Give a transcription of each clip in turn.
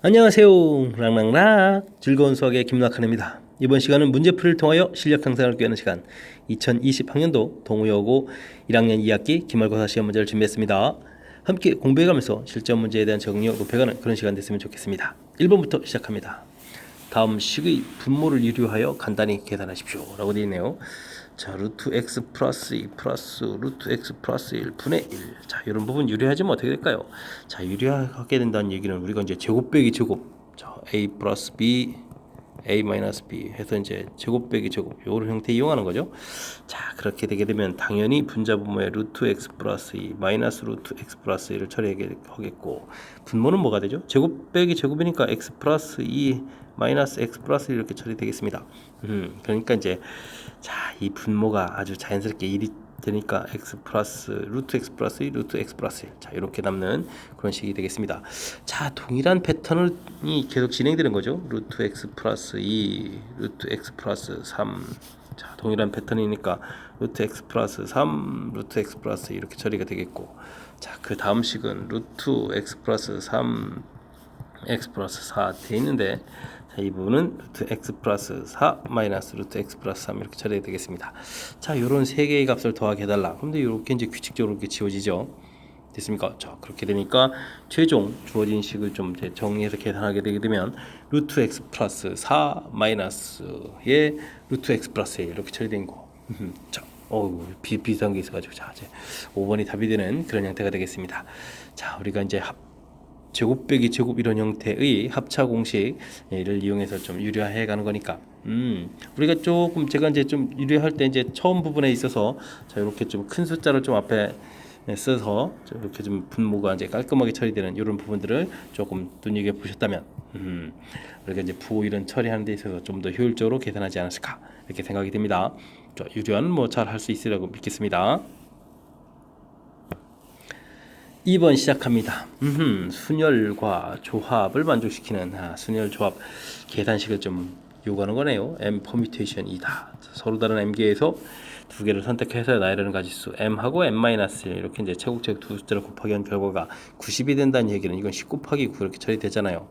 안녕하세요. 랑랑락 즐거운 수학의 김락한입니다. 이번 시간은 문제풀이를 통하여 실력 향상을 꾀하는 시간 2020학년도 동의여고 1학년 2학기 기말고사 시험 문제를 준비했습니다. 함께 공부해가면서 실전 문제에 대한 적응력 높여가는 그런 시간 됐으면 좋겠습니다. 1번부터 시작합니다. 다음 식의 분모를 유리하여 간단히 계산하십시오 라고 되어 있네요. 자, 루트 x 플러스 2 플러스 루트 x 플러스 1분의 1. 자, 이런 부분 유리하지면 어떻게 될까요? 자, 유리하게 된다는 얘기는 우리가 이제 제곱 빼기 제곱, 자, a 플러스 b, a 마이너스 b 해서 이제 제곱 빼기 제곱 이런 형태 이용하는 거죠. 자, 그렇게 되게 되면 당연히 분자 분모에 루트 x 플러스 2 마이너스 루트 x 플러스 1을 처리하겠고, 분모는 뭐가 되죠? 제곱 빼기 제곱이니까 x 플러스 2 마이너스 x 플러스 1 이렇게 처리되겠습니다. 그러니까 이제 자, 이 분모가 아주 자연스럽게 1이 되니까 x 플러스 루트 x 플러스 2 루트 x 플러스 1. 자, 이렇게 남는 그런 식이 되겠습니다. 자, 동일한 패턴이 계속 진행되는 거죠. 루트 x 플러스 2 루트 x 플러스 3. 자, 동일한 패턴이니까 루트 x 플러스 3 루트 x 플러스 2 이렇게 처리가 되겠고, 자, 그 다음 식은 루트 x 플러스 3 x 플러스 4 되어 있는데, 자, 이 부분은 루트 x 플러스 4 마이너스 루트 x 플러스 3 이렇게 처리가 되겠습니다. 자, 요런 세 개의 값을 더하게 해달라. 그런데 이렇게 이제 규칙적으로 이렇게 지워지죠. 됐습니까? 자, 그렇게 되니까 최종 주어진 식을 좀 이제 정리해서 계산하게 되게 되면 루트 x 플러스 4 마이너스의 루트 x 플러스 1 이렇게 처리된 거. 자, 비슷한 게 있어가지고, 자, 이제 5번이 답이 되는 그런 형태가 되겠습니다. 자, 우리가 이제 제곱 빼기 제곱 이런 형태의 합차 공식을 이용해서 좀 유리화해 가는 거니까, 우리가 조금 제가 이제 좀 유리할 때 이제 처음 부분에 있어서, 자, 이렇게 좀 큰 숫자를 좀 앞에 써서 이렇게 좀 분모가 이제 깔끔하게 처리되는 이런 부분들을 조금 눈여겨 보셨다면, 우리가 이제 부호 이런 처리하는 데 있어서 좀 더 효율적으로 계산하지 않았을까 이렇게 생각이 됩니다. 자, 유리화는 뭐 잘 할 수 있으리라고 믿겠습니다. 2번 시작합니다. 순열과 조합을 만족시키는 순열 조합 계산식을 좀 요구하는 거네요. m 퍼뮤테이션이다. 서로 다른 m개에서 두 개를 선택해서 나열하는 가지수 m하고 m-1 이렇게 이제 차곡차곡 두 숫자를 곱하기 한 결과가 90이 된다는 얘기는 이건 10 곱하기 9 이렇게 처리되잖아요.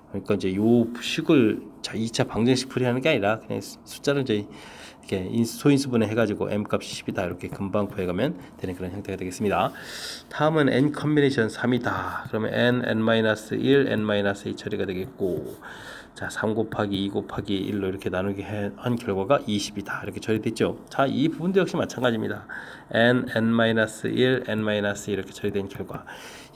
그러니까 이제 요 식을 2차 방정식 풀이하는 게 아니라 그냥 숫자를 이제 이렇게 소인수분해 해가지고 m 값이 10이다 이렇게 금방 구해가면 되는 그런 형태가 되겠습니다. 다음은 n 컨비네이션 3이다. 그러면 n-1, n-2 처리가 되겠고, 자, 3 곱하기 2 곱하기 1로 이렇게 나누게 한 결과가 20이다 이렇게 처리됐죠. 자, 이 부분도 역시 마찬가지입니다. n-1, n-2 이렇게 처리된 결과,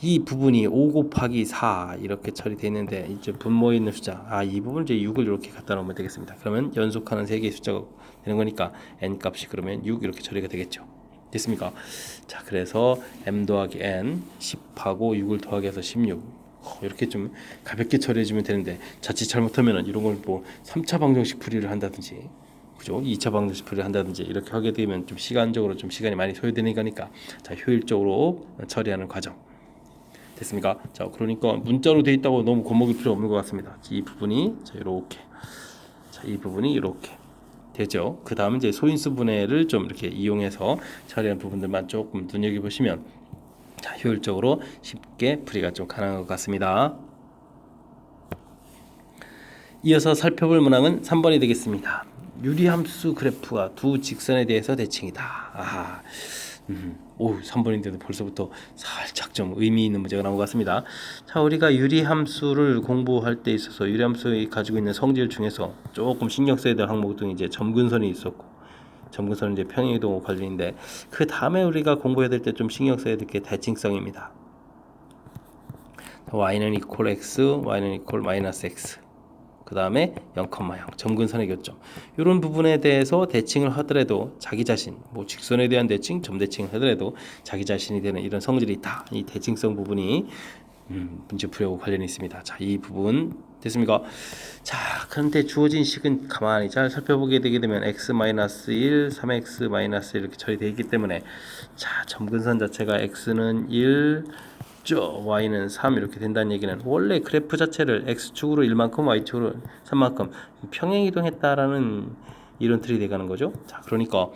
이 부분이 5 곱하기 4 이렇게 처리되는데, 이제 분모에 있는 숫자, 이 부분 이제 6을 이렇게 갖다 놓으면 되겠습니다. 그러면 연속하는 3개의 숫자가 되는 거니까 n 값이 그러면 6 이렇게 처리가 되겠죠. 됐습니까? 자, 그래서 m 더하기 n 10하고 6을 더하기 해서 16 이렇게 좀 가볍게 처리해주면 되는데, 자칫 잘못하면 이런 걸 뭐 3차 방정식 풀이를 한다든지, 그죠? 2차 방정식 풀이를 한다든지 이렇게 하게 되면 좀 시간적으로 좀 시간이 많이 소요되니까, 자, 효율적으로 처리하는 과정. 됐습니까? 자, 그러니까 문자로 돼 있다고 너무 겁먹을 필요 없는 것 같습니다. 이 부분이 자, 이렇게, 자, 이 부분이 이렇게 되죠. 그 다음 이제 소인수 분해를 좀 이렇게 이용해서 처리하는 부분들만 조금 눈여겨 보시면, 자, 효율적으로 쉽게 풀이가 좀 가능한 것 같습니다. 이어서 살펴볼 문항은 3번이 되겠습니다. 유리함수 그래프가 두 직선에 대해서 대칭이다. 3번인데도 벌써부터 살짝 좀 의미 있는 문제가 나온 것 같습니다. 자, 우리가 유리함수를 공부할 때 있어서 유리함수가 가지고 있는 성질 중에서 조금 신경 써야 될 항목 등 이제 점근선이 있었고, 점근선은 이제 평행이동 관련인데, 그 다음에 우리가 공부해야 될 때 좀 신경 써야 될 게 대칭성입니다. y는 equal x, y는 equal 마이너스 x, 그 다음에 0,0 점근선의 교점, 이런 부분에 대해서 대칭을 하더라도 자기 자신, 뭐 직선에 대한 대칭, 점대칭을 하더라도 자기 자신이 되는 이런 성질이 있다. 이 대칭성 부분이 문제풀이하고 관련이 있습니다. 자, 이 부분 됐습니까? 자, 그런데 주어진 식은 가만히 잘 살펴보게 되게 되면 x-1, 3x-1 이렇게 처리되어 있기 때문에, 자, 점근선 자체가 x는 1, y는 3 이렇게 된다는 얘기는 원래 그래프 자체를 x축으로 1만큼 y축으로 3만큼 평행이동했다라는 이론들이 돼가는 거죠. 자, 그러니까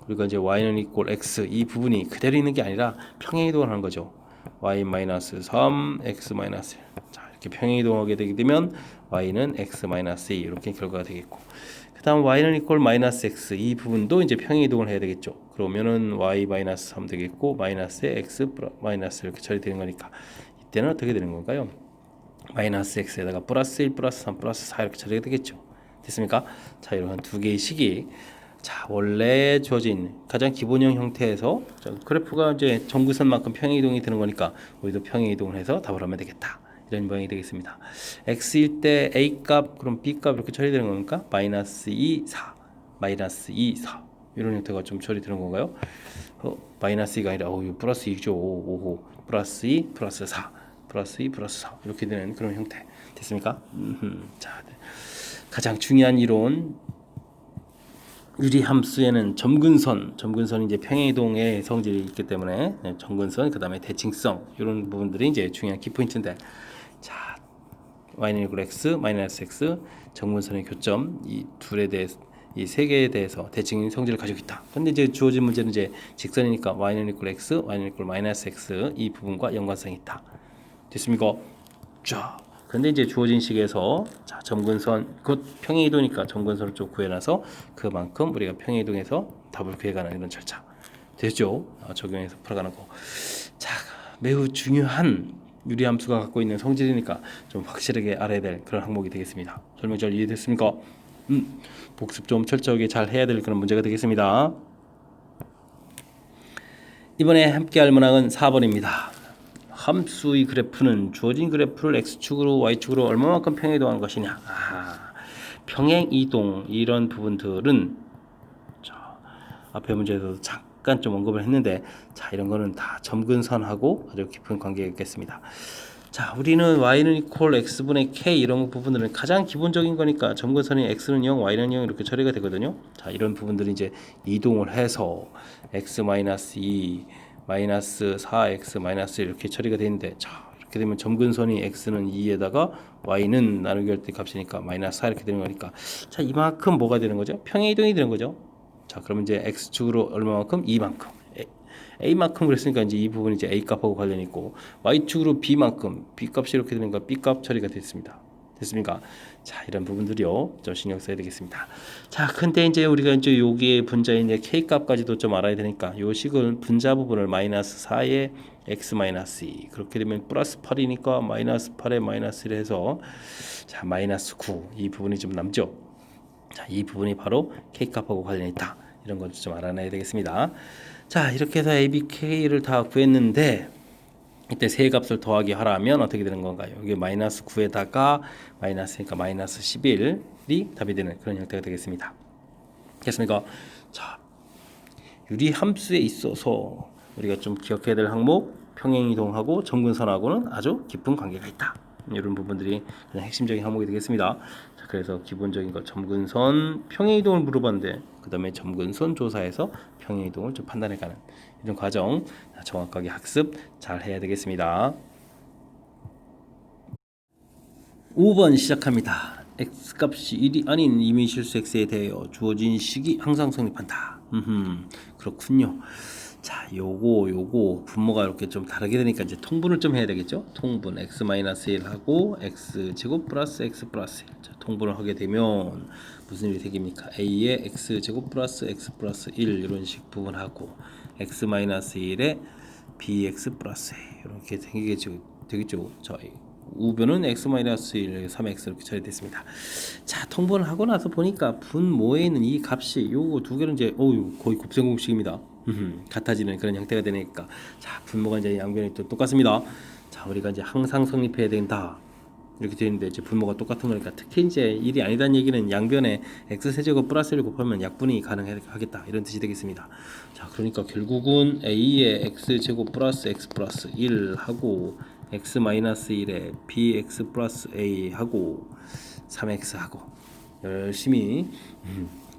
우리가 이제 y는 equal x 이 부분이 그대로 있는 게 아니라 평행이동을 하는 거죠. y-3 x-1. 자, 이렇게 평행이동하게 되게 되면 y는 x-2 이렇게 결과가 되겠고, 그 다음 y는 equal 마이너스 x, 이 부분도 이제 평행이동을 해야 되겠죠. 그러면은 y 마이너스 3 되겠고 마이너스에 x 마이너스 이렇게 처리되는 거니까 이때는 어떻게 되는 건가요? 마이너스 x에다가 플러스 1 플러스 3 플러스 4 이렇게 처리가 되겠죠. 됐습니까? 자, 이런 두 개의 식이, 자, 원래 주어진 가장 기본형 형태에서 그래프가 이제 정구선만큼 평행이동이 되는 거니까 우리도 평행이동을 해서 답을 하면 되겠다, 이런 모양이 되겠습니다. x일 때 a 값, 그럼 b 값 이렇게 처리되는 겁니까? 마이너스 2, 4 마이너스 2, 4 이런 형태가 좀 처리되는 건가요? 마이너스 2가 아니라 이거 플러스 2죠. 5 플러스 2 플러스 4 플러스 2 플러스 4 이렇게 되는 그런 형태 됐습니까? 자, 가장 중요한 이론, 유리함수에는 점근선이 이제 평행이동의 성질이 있기 때문에 점근선, 그 다음에 대칭성, 이런 부분들이 이제 중요한 키포인트인데, 자, y는 equal x 마이너스 x, 점근선의 교점, 이 둘에 대해서, 이 세 개에 대해서 대칭 성질을 가지고 있다. 근데 이제 주어진 문제는 이제 직선이니까 y는 equal x, y는 equal 마이너스 x, 이 부분과 연관성이 있다. 됐습니까? 자, 근데 이제 주어진 식에서, 자, 점근선, 곧 평행이동이니까 점근선을 좀 구해놔서 그만큼 우리가 평행이동에서 답을 구해가는 이런 절차 되죠. 적용해서 풀어가는 거. 자, 매우 중요한 유리함수가 갖고 있는 성질이니까 좀 확실하게 알아야 될 그런 항목이 되겠습니다. 설명 잘 이해됐습니까? 복습 좀 철저하게 잘 해야 될 그런 문제가 되겠습니다. 이번에 함께 할 문항은 4번입니다. 함수의 그래프는 주어진 그래프를 x축으로 y축으로 얼마만큼 평행이동한 것이냐. 평행이동, 이런 부분들은 자, 앞에 문제에서도 잠깐 좀 언급을 했는데, 자, 이런 거는 다 점근선하고 아주 깊은 관계가 있겠습니다. 자, 우리는 y는 equal x분의 k, 이런 부분들은 가장 기본적인 거니까 점근선이 x는 0, y는 0 이렇게 처리가 되거든요. 자, 이런 부분들이 이제 이동을 해서 x-2 마이너스 4x 마이너스 이렇게 처리가 되는데, 자, 이렇게 되면 점근선이 x는 2에다가 y는 나누기 할 때 값이니까 마이너스 4 이렇게 되는 거니까, 자, 이만큼 뭐가 되는 거죠? 평행이동이 되는 거죠. 자, 그러면 이제 x축으로 얼마만큼? 2만큼. a만큼 그랬으니까 이제 이 부분이 이제 a 값하고 관련이 있고, y축으로 b만큼, b 값이 이렇게 되니까 b 값 처리가 됐습니다. 됐습니까? 자, 이런 부분들이요, 좀 신경 써야 되겠습니다. 자, 근데 이제 우리가 이제 여기에 분자인 k 값까지도 좀 알아야 되니까, 요 식은 분자 부분을 마이너스 4에 x 마이너스 2, 그렇게 되면 플러스 8이니까 마이너스 8에 마이너스 1 해서, 자, 마이너스 9, 이 부분이 좀 남죠. 자, 이 부분이 바로 k 값하고 관련이 있다, 이런 것 좀 알아놔야 되겠습니다. 자, 이렇게 해서 a, b, k를 다 구했는데, 이때 세 값을 더하기 하라면 어떻게 되는 건가요? 여기 마이너스 9에다가 마이너스니까 마이너스 11이 답이 되는 그런 형태가 되겠습니다. 됐습니까? 자, 유리함수에 있어서 우리가 좀 기억해야 될 항목, 평행이동하고 점근선하고는 아주 깊은 관계가 있다, 이런 부분들이 그냥 핵심적인 항목이 되겠습니다. 자, 그래서 기본적인 것, 점근선, 평행이동을 물어봤는데, 그 다음에 점근선 조사에서 평행이동을 좀 판단해가는 이런 과정, 정확하게 학습 잘 해야 되겠습니다. 5번 시작합니다. x값이 1이 아닌 이미실수 x에 대하여 주어진 식이 항상 성립한다. 그렇군요. 자, 요거 분모가 이렇게 좀 다르게 되니까 이제 통분을 좀 해야 되겠죠. 통분 x-1 하고 x제곱 플러스 x 플러스 1. 자, 통분을 하게 되면 무슨 일이 생깁니까? a에 x제곱 플러스 x 플러스 1 이런 식 부분하고 x-1에 bx 플러스 a 이렇게 되겠죠. 자, 우변은 x-1, 3x 이렇게 처리됐습니다. 자, 통분을 하고 나서 보니까 분모에 있는 이 값이 요거 두 개는 이제 거의 곱셈공식입니다. 같아지는 그런 형태가 되니까, 자, 분모가 이제 양변이 또 똑같습니다. 자, 우리가 이제 항상 성립해야 된다, 이렇게 되어 있는데, 이제 분모가 똑같은 거니까, 특히 이제 1이 아니다는 얘기는 양변에 x세제곱 플러스 1을 곱하면 약분이 가능하겠다, 이런 뜻이 되겠습니다. 자, 그러니까 결국은 a에 x제곱 플러스 x 플러스 1 하고 x-1에 bx 플러스 a 하고 3x 하고 열심히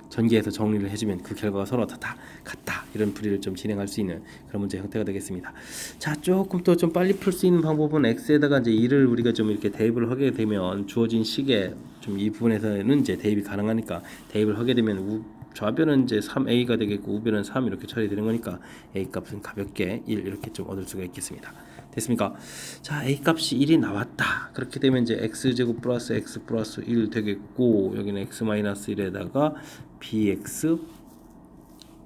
전개해서 정리를 해주면 그 결과가 서로 다 같다, 이런 풀이를 좀 진행할 수 있는 그런 문제 형태가 되겠습니다. 자, 조금 더 좀 빨리 풀 수 있는 방법은 x에다가 이제 2를 우리가 좀 이렇게 대입을 하게 되면 주어진 식에 좀 이 부분에서는 이제 대입이 가능하니까, 대입을 하게 되면 좌변은 이제 3a가 되겠고 우변은 3 이렇게 처리되는 거니까 a 값은 가볍게 1 이렇게 좀 얻을 수가 있겠습니다. 됐습니까? 자, a 값이 1이 나왔다. 그렇게 되면 이제 x제곱 플러스 x 플러스 1 되겠고 여기는 x 마이너스 1에다가 bx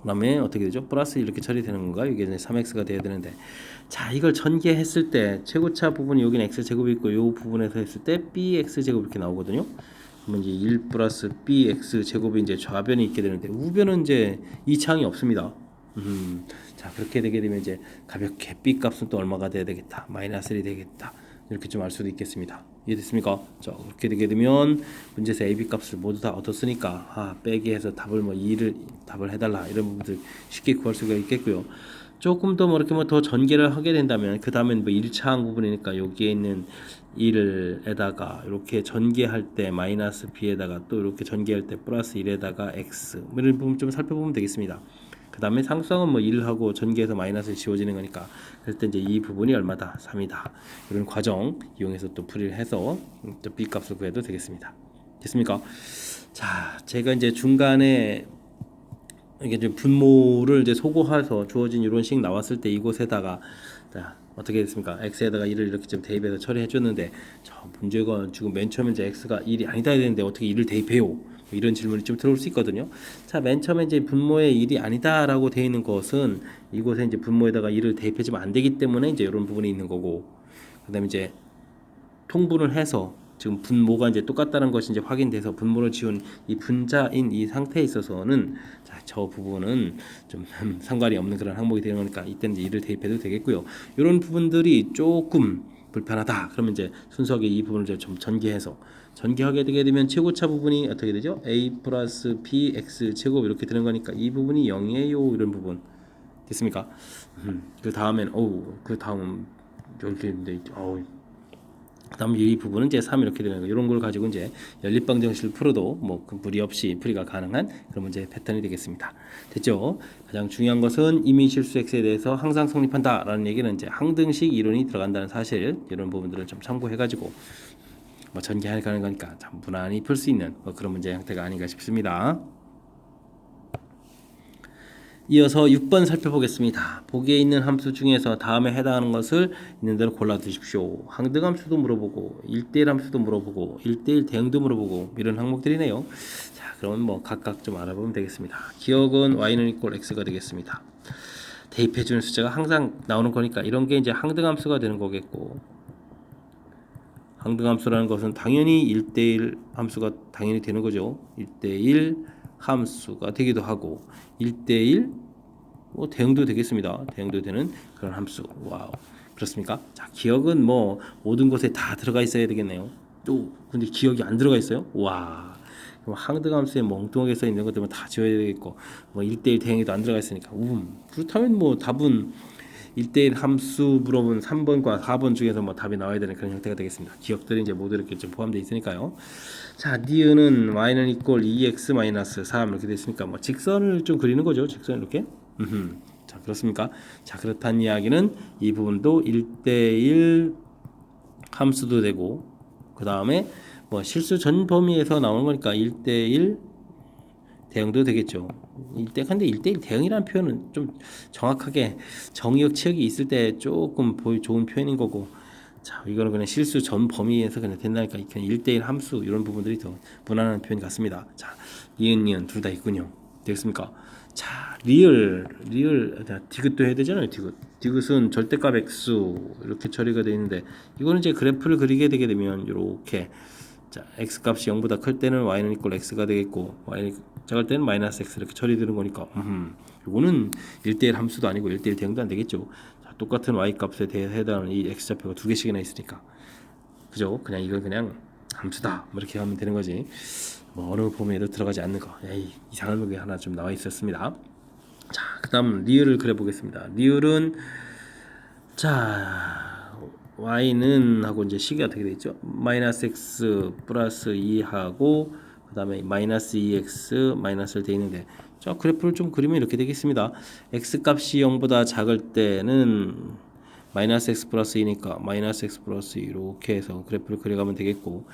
그다음에 어떻게 되죠? 플러스 이렇게 처리되는 건가? 여기 이제 3x가 돼야 되는데 자, 이걸 전개했을 때 최고차 부분이 여기는 x제곱이 있고 이 부분에서 했을 때 bx제곱 이렇게 나오거든요. 그러면 이제 1 플러스 bx제곱이 이제 좌변이 있게 되는데 우변은 이제 이 창이 없습니다. 자, 그렇게 되게 되면 이제 가볍게 b 값은 또 얼마가 돼야 되겠다. 마이너스 1이 되겠다. 이렇게 좀 알 수도 있겠습니다. 이해됐습니까? 자, 그렇게 되게 되면 문제에서 a, b 값을 모두 다 얻었으니까 빼기 해서 답을 뭐 2를 답을 해달라 이런 부분들 쉽게 구할 수가 있겠고요. 조금 더 뭐 이렇게 뭐 더 전개를 하게 된다면 그 다음엔 뭐 1차항 부분이니까 여기에 있는 1에다가 이렇게 전개할 때 마이너스 b에다가 또 이렇게 전개할 때 플러스 1에다가 x 뭐 이런 부분 좀 살펴보면 되겠습니다. 그 다음에 상수항은 뭐 1하고 전개해서 마이너스 지워지는 거니까 그럴 때 이제 이 부분이 얼마다? 3이다. 이런 과정 이용해서 또 풀이를 해서 또 b 값을 구해도 되겠습니다. 됐습니까? 자, 제가 이제 중간에 이게 좀 분모를 이제 소거해서 주어진 이런 식 나왔을 때 이곳에다가 자, 어떻게 됐습니까? x에다가 1을 이렇게 좀 대입해서 처리해 줬는데 저 문제가 지금 맨 처음에 이제 x가 1이 아니다 해야 되는데 어떻게 1을 대입해요? 이런 질문이 좀 들어올 수 있거든요. 자, 맨 처음에 이제 분모에 1이 아니다라고 되어 있는 것은 이곳에 이제 분모에다가 1을 대입해주면 안 되기 때문에 이제 이런 부분이 있는 거고, 그다음에 이제 통분을 해서 지금 분모가 이제 똑같다는 것이 이제 확인돼서 분모를 지운 이 분자인 이 상태에 있어서는 자, 저 부분은 좀 상관이 없는 그런 항목이 되는 거니까 이때는 이제 1을 대입해도 되겠고요. 이런 부분들이 조금 불편하다. 그러면 이제 순서하게 이 부분을 이제 좀 전개하게 되게 되면 최고차 부분이 어떻게 되죠? a 플러스 bx 제곱 이렇게 되는 거니까 이 부분이 0이에요. 이런 부분 됐습니까? 그 다음엔 그 다음 이렇게 있는데 그다음 이 부분은 이제 3 이렇게 되는 거 이런 걸 가지고 이제 연립방정식을 풀어도 뭐 무리 없이 풀이가 가능한 그런 문제 패턴이 되겠습니다. 됐죠? 가장 중요한 것은 이민실수 x에 대해서 항상 성립한다라는 얘기는 이제 항등식 이론이 들어간다는 사실 이런 부분들을 좀 참고해가지고 뭐 전개할 가는 거니까 참 무난히 풀 수 있는 뭐 그런 문제 형태가 아닌가 싶습니다. 이어서 6번 살펴보겠습니다. 보기에 있는 함수 중에서 다음에 해당하는 것을 있는 대로 골라 두십시오. 항등함수도 물어보고 1대1 함수도 물어보고 1대1 대응도 물어보고 이런 항목들이네요. 자, 그러면 뭐 각각 좀 알아보면 되겠습니다. 기억은 y는 이꼴 x가 되겠습니다. 대입해주는 숫자가 항상 나오는 거니까 이런 게 이제 항등함수가 되는 거겠고, 항등함수라는 것은 당연히 1대1 함수가 당연히 되는 거죠. 1대1 함수가 되기도 하고 1대1 뭐 대응도 되겠습니다. 대응도 되는 그런 함수. 와우. 그렇습니까? 자, 기억은 뭐 모든 곳에 다 들어가 있어야 되겠네요. 또 근데 기억이 안 들어가 있어요? 와. 그럼 항등함수에 멍뚱하게 써 있는 것들은 다 지워야 되겠고 뭐 1대1 대응에도 안 들어가 있으니까 그렇다면 뭐 답은 1대1 함수 물어본 3번과 4번 중에서 뭐 답이 나와야 되는 그런 형태가 되겠습니다. 기억들이 이제 모두 이렇게 좀 포함되어 있으니까요. 자, 니은은 y는 이꼴 2x 마이너스 3 이렇게 됐으니까 뭐 직선을 좀 그리는 거죠. 직선 이렇게. 자, 그렇습니까? 자, 그렇다는 이야기는 이 부분도 1대1 함수도 되고 그 다음에 뭐 실수 전 범위에서 나오는 거니까 1대1 대응도 되겠죠. 근데 1대1 대응이라는 표현은 좀 정확하게 정의역 치역이 있을 때 조금 좋은 표현인 거고, 자, 이거는 그냥 실수 전 범위에서 그냥 된다니까 그냥 1대1 함수 이런 부분들이 더 무난한 표현 같습니다. 자, 니은 둘 다 있군요. 되겠습니까? 자, 리을 디귿도 해야 되잖아요. 디귿은 절대값 액수 이렇게 처리가 되어 있는데 이거는 이제 그래프를 그리게 되게 되면 이렇게 자, x 값이 0보다 클 때는 y는 이꼴 x가 되겠고 y는 작을 때는 마이너스 x 이렇게 처리되는 거니까 이거는 1대1 함수도 아니고 1대1 대응도 안 되겠죠. 자, 똑같은 y 값에 대해 해당하는 이 x 좌표가 두 개씩이나 있으니까 그죠? 그냥 이걸 그냥 함수다 뭐 이렇게 하면 되는 거지. 뭐 어느 범위에도 들어가지 않는 거. 이상한 게 하나 좀 나와 있었습니다. 자, 그다음 리을을 그려 보겠습니다. 리을은 자 y는 하고 이제 식이 어떻게 되죠? 마이너스 x 플러스 2하고 그 다음에 마이너스 2x 마이너스를 되어 있는데 자, 그래프를 좀 그리면 이렇게 되겠습니다. x 값이 0보다 작을 때는 마이너스 x 플러스 2니까 마이너스 x 플러스 2 이렇게 해서 그래프를 그려가면 되겠고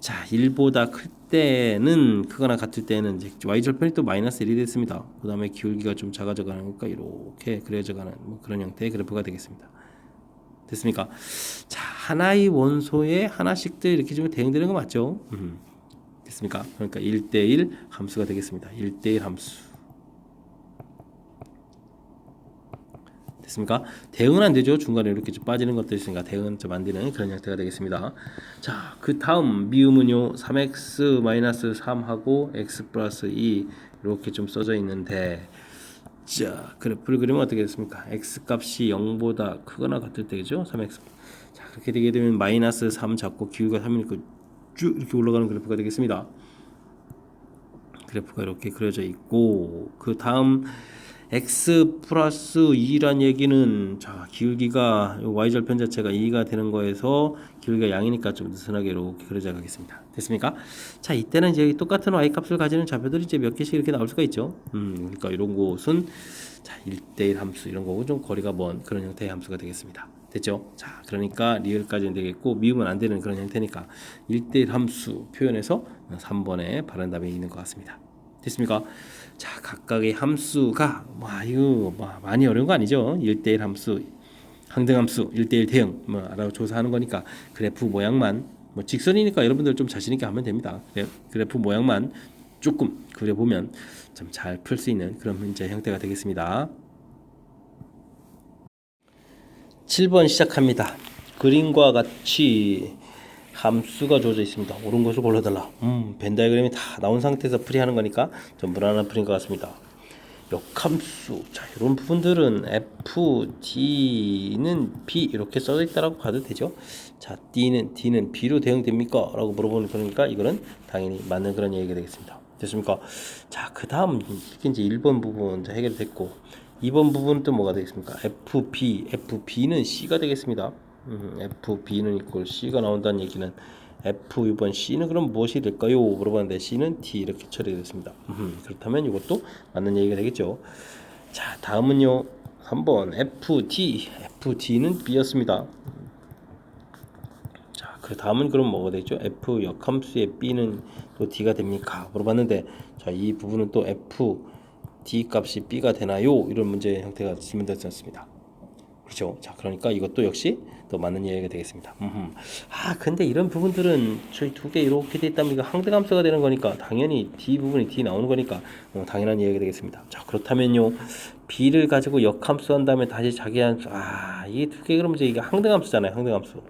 자, 1보다 클 때는 크거나 같을 때는 이제 y절편이 또 마이너스 1이 됐습니다. 그 다음에 기울기가 좀 작아져 가는 거니까 이렇게 그려져 가는 뭐 그런 형태의 그래프가 되겠습니다. 됐습니까? 자, 하나의 원소에 하나씩 이렇게 좀 대응되는 거 맞죠? 됐습니까? 그러니까 1대1 함수가 되겠습니다. 1대1 함수. 됐습니까? 대응은 안 되죠. 중간에 이렇게 좀 빠지는 것도 있으니까 대응은 좀 안 되는 그런 형태가 되겠습니다. 자, 그 다음 미음은요 3x-3하고 x 플러스 2 이렇게 좀 써져 있는데, 자, 그래프를 그리면 어떻게 됐습니까? x 값이 0보다 크거나 같을 때죠. 3x. 자, 그렇게 되게 되면 마이너스 3 잡고 기울기가 3이니까 쭉 이렇게 올라가는 그래프가 되겠습니다. 그래프가 이렇게 그려져 있고, 그 다음 x 플러스 2란 얘기는, 자, 기울기가 y절편 자체가 2가 되는 거에서 기울기가 양이니까 좀 느슨하게 이렇게 그려져 가겠습니다. 됐습니까? 자, 이때는 이제 똑같은 y 값을 가지는 좌표들이 이제 몇 개씩 이렇게 나올 수가 있죠. 그러니까 이런 곳은 자 1대1 함수 이런 거고 좀 거리가 먼 그런 형태의 함수가 되겠습니다. 됐죠? 자, 그러니까 리을까지는 되겠고 미음은 안 되는 그런 형태니까 1대1 함수 표현해서 3번에 바른 답이 있는 것 같습니다. 됐습니까? 자, 각각의 함수가 이거 많이 어려운 거 아니죠? 1대1 함수, 항등함수, 1대1 대응 알아 조사하는 거니까 그래프 모양만 직선이니까 여러분들 좀 자신 있게 하면 됩니다. 그래프 모양만 조금 그려보면 좀 잘 풀 수 있는 그런 문제 형태가 되겠습니다. 7번 시작합니다. 그림과 같이 함수가 주어져 있습니다. 옳은 것을 골라달라. 벤 다이그램이 다 나온 상태에서 풀이하는 거니까 좀 무난한 풀인 것 같습니다. 역함수, 자, 이런 부분들은 F, D는 B 이렇게 써져 있다라고 봐도 되죠. 자, D는 B로 대응됩니까? 라고 물어보는 거니까 이거는 당연히 맞는 그런 얘기가 되겠습니다. 됐습니까? 자, 그 다음 이제 1번 부분 해결됐고 2번 부분은 또 뭐가 되겠습니까? FB는 C가 되겠습니다. FB는 있고 C가 나온다는 얘기는 F 6번 C는 그럼 무엇이 될까요? 물어봤는데 C는 D 이렇게 처리됐습니다. 그렇다면 이것도 맞는 얘기가 되겠죠. 자, 다음은요 3번 FD는 B였습니다. 자, 그 다음은 그럼 뭐가 되죠? F 역함수의 B는 또 D가 됩니까? 물어봤는데, 자, 이 부분은 또 F D 값이 B가 되나요? 이런 문제 형태가 질문되지 않습니다. 그렇죠. 자, 그러니까 이것도 역시 또 맞는 이야기가 되겠습니다. 근데 이런 부분들은 저희 두 개 이렇게 돼 있다면 이거 항등함수가 되는 거니까 당연히 D 부분이 D 나오는 거니까 당연한 이야기가 되겠습니다. 자, 그렇다면요 B를 가지고 역함수 한 다음에 다시 자기 함수, 이게 두 개 그러면 이게 항등함수잖아요. 항등함수.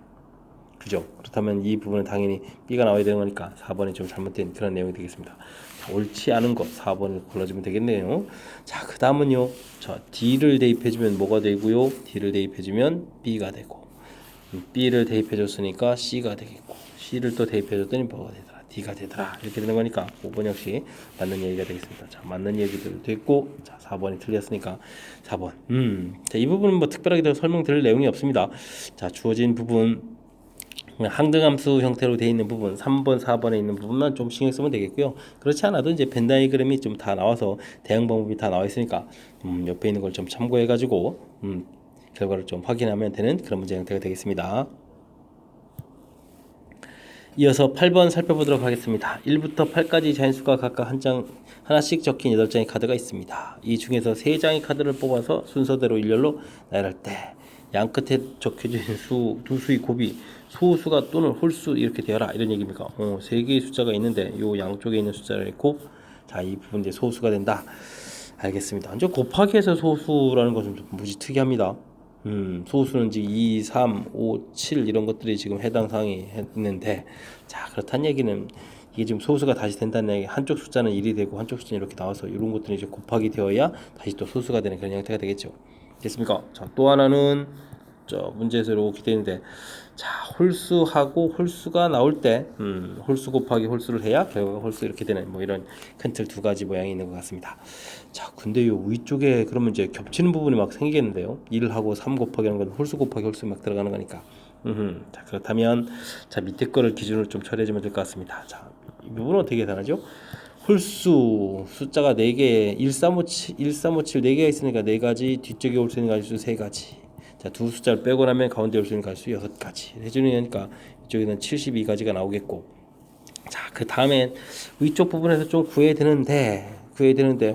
그죠? 그렇다면 이 부분은 당연히 B가 나와야 되는 거니까 4번이 좀 잘못된 그런 내용이 되겠습니다. 자, 옳지 않은 것 4번을 골라주면 되겠네요. 자, 그 다음은요. 자, D를 대입해주면 뭐가 되고요? D를 대입해주면 B가 되고, B를 대입해줬으니까 C가 되겠고, C를 또 대입해줬더니 뭐가 되더라? D가 되더라. 이렇게 되는 거니까 5번 역시 맞는 얘기가 되겠습니다. 자, 맞는 얘기들 됐고, 자, 4번이 틀렸으니까 4번. 자, 이 부분은 뭐 특별하게 더 설명드릴 내용이 없습니다. 자, 주어진 부분 항등함수 형태로 되어 있는 부분 3번, 4번에 있는 부분만 좀 신경 쓰면 되겠고요. 그렇지 않아도 이제 벤 다이그램이 좀 다 나와서 대응 방법이 다 나와 있으니까 옆에 있는 걸 좀 참고해 가지고 결과를 좀 확인하면 되는 그런 문제 형태가 되겠습니다. 이어서 8번 살펴보도록 하겠습니다. 1부터 8까지 자연수가 각각 하나씩 적힌 8장의 카드가 있습니다. 이 중에서 3장의 카드를 뽑아서 순서대로 일렬로 나열할 때 양끝에 적혀진 두 수의 곱이 소수가 또는 홀수 이렇게 되어라 이런 얘기입니까? 3개의 숫자가 있는데 요 양쪽에 있는 숫자를 넣고, 자, 이 부분 이제 소수가 된다. 알겠습니다. 이제 곱하기 해서 소수라는 것은 좀 무지 특이합니다. 소수는 이제 2, 3, 5, 7 이런 것들이 지금 해당 사항이 있는데, 자, 그렇다는 얘기는 이게 지금 소수가 다시 된다는 얘기, 한쪽 숫자는 1이 되고 한쪽 숫자는 이렇게 나와서 이런 것들이 이제 곱하기 되어야 다시 또 소수가 되는 그런 형태가 되겠죠. 됐습니까? 자, 또 하나는 문제에서 이렇게 되는데, 자, 홀수하고 홀수가 나올 때 홀수 곱하기 홀수를 해야 결과가 홀수 이렇게 되는 뭐 이런 큰 틀 두 가지 모양이 있는 것 같습니다. 자, 근데 요 위쪽에 그러면 이제 겹치는 부분이 막 생기겠는데요. 1하고 3 곱하기 하는 건 홀수 곱하기 홀수 막 들어가는 거니까. 자, 그렇다면 자, 밑에 거를 기준으로 좀 처리해주면 될 것 같습니다. 자, 이 부분은 어떻게 계산하죠? 홀수 숫자가 4개 1357 4개가 있으니까 4가지, 뒤쪽에 올 수 있는 가지수 3가지. 자, 두 숫자를 빼고 나면 가운데 올 수 있는 가지수 6가지 해주는 거니까 이쪽에는 72가지가 나오겠고, 자, 그 다음에 위쪽 부분에서 좀 구해야 되는데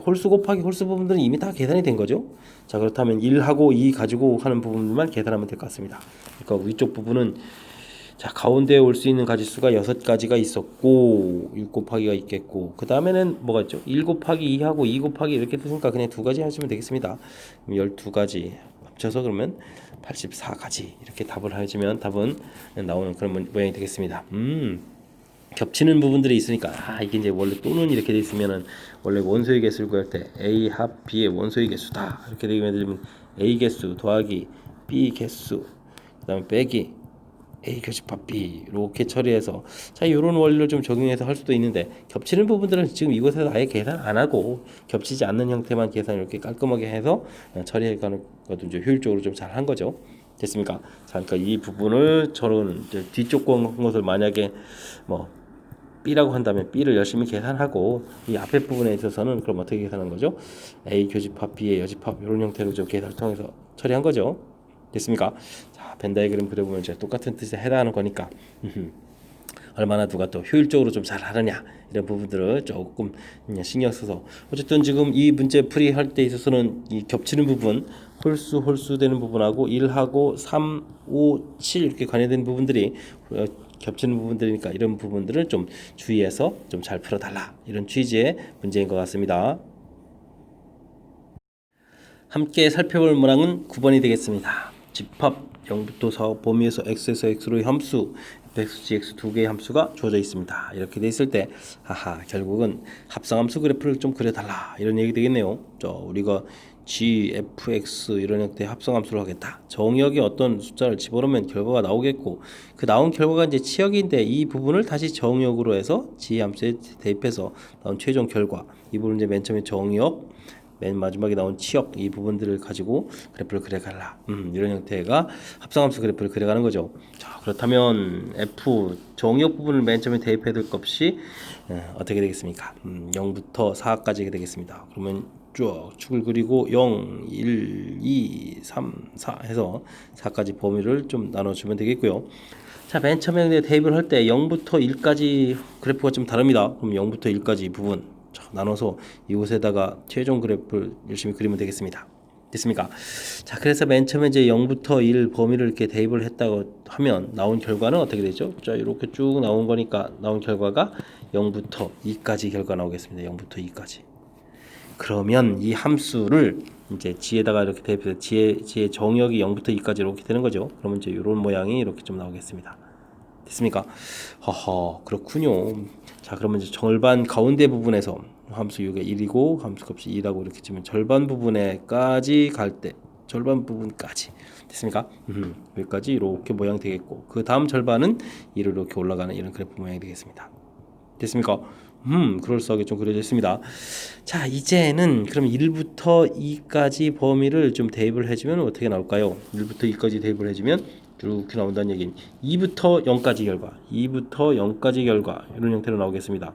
홀수 곱하기 홀수 부분들은 이미 다 계산이 된 거죠. 자, 그렇다면 1하고 2 가지고 하는 부분만 계산하면 될 것 같습니다. 그러니까 위쪽 부분은 자, 가운데에 올 수 있는 가지수가 6가지가 있었고 1 곱하기가 있겠고 그 다음에는 뭐가 있죠? 1 곱하기 2하고 2 곱하기 이렇게 됐으니까 그냥 2가지 하시면 되겠습니다. 12가지 합쳐서 그러면 84가지 이렇게 답을 해주면 답은 나오는 그런 모양이 되겠습니다. 겹치는 부분들이 있으니까 이게 이제 원래 또는 이렇게 돼 있으면은 원래 원소의 개수를 구할 때 A 합 B의 원소의 개수다 이렇게 되면 A 개수 더하기 B 개수 그다음에 빼기 A 교집합 B 이렇게 처리해서 자 이런 원리를 좀 적용해서 할 수도 있는데 겹치는 부분들은 지금 이곳에서 아예 계산 안 하고 겹치지 않는 형태만 계산 이렇게 깔끔하게 해서 처리해가는 것도 이제 효율적으로 좀 잘 한 거죠. 됐습니까? 자, 그러니까 이 부분을 저런 뒤쪽 것을 만약에 뭐 B라고 한다면 B를 열심히 계산하고 이 앞에 부분에 있어서는 그럼 어떻게 계산한 거죠? A 교집합 B의 여집합 이런 형태로 좀 계산을 통해서 처리한 거죠. 됐습니까? 자, 벤 다이그램 그려보면 이제 똑같은 뜻에 해당하는 거니까 얼마나 누가 또 효율적으로 좀 잘하느냐 이런 부분들을 조금 신경 써서 어쨌든 지금 이 문제 풀이할 때 있어서는 이 겹치는 부분 홀수 되는 부분하고 1하고 3, 5, 7 이렇게 관여된 부분들이 겹치는 부분들이니까 이런 부분들을 좀 주의해서 좀 잘 풀어달라 이런 취지의 문제인 것 같습니다. 함께 살펴볼 문항은 9번이 되겠습니다. 집합 0부터 4 범위에서 x에서 x로의 함수 fx, gx 두 개의 함수가 주어져 있습니다. 이렇게 돼 있을 때 결국은 합성함수 그래프를 좀 그려달라 이런 얘기 되겠네요. 우리가 g, f, x 이런 형태의 합성함수를 하겠다. 정의역에 어떤 숫자를 집어넣으면 결과가 나오겠고 그 나온 결과가 이제 치역인데 이 부분을 다시 정의역으로 해서 g 함수에 대입해서 나온 최종 결과 이 부분을 이제 맨 처음에 정의역 맨 마지막에 나온 치역 이 부분들을 가지고 그래프를 그려가라 이런 형태가 합성함수 그래프를 그려가는 거죠. 자, 그렇다면 f 정의역 부분을 맨 처음에 대입해야 될 값이 어떻게 되겠습니까? 0부터 4까지 되겠습니다. 그러면 쭉 축을 그리고 0, 1, 2, 3, 4 해서 4까지 범위를 좀 나눠주면 되겠고요. 자, 맨 처음에 대입을 할 때 0부터 1까지 그래프가 좀 다릅니다. 그럼 0부터 1까지 부분 나눠서 이곳에다가 최종 그래프를 열심히 그리면 되겠습니다. 됐습니까? 자, 그래서 맨 처음에 이제 0부터 1 범위를 이렇게 대입을 했다고 하면 나온 결과는 어떻게 되죠? 자, 이렇게 쭉 나온 거니까 나온 결과가 0부터 2까지 결과 나오겠습니다. 0부터 2까지. 그러면 이 함수를 이제 g에다가 이렇게 대입해서 g의 정역이 0부터 2까지 이렇게 되는 거죠. 그러면 이제 이런 모양이 이렇게 좀 나오겠습니다. 됐습니까? 그렇군요. 자, 그러면 이제 절반 가운데 부분에서 함수 6의 1이고 함수값이 2라고 이렇게 치면 절반 부분에까지 갈 때 절반 부분까지 됐습니까? 여기까지 이렇게 모양이 되겠고 그 다음 절반은 2로 이렇게 올라가는 이런 그래프 모양이 되겠습니다. 됐습니까? 그럴싸하게 좀 그려져 있습니다. 자, 이제는 그럼 1부터 2까지 범위를 좀 대입을 해주면 어떻게 나올까요? 1부터 2까지 대입을 해주면 이렇게 나온다는 얘기는 2부터 0까지 결과 2부터 0까지 결과 이런 형태로 나오겠습니다.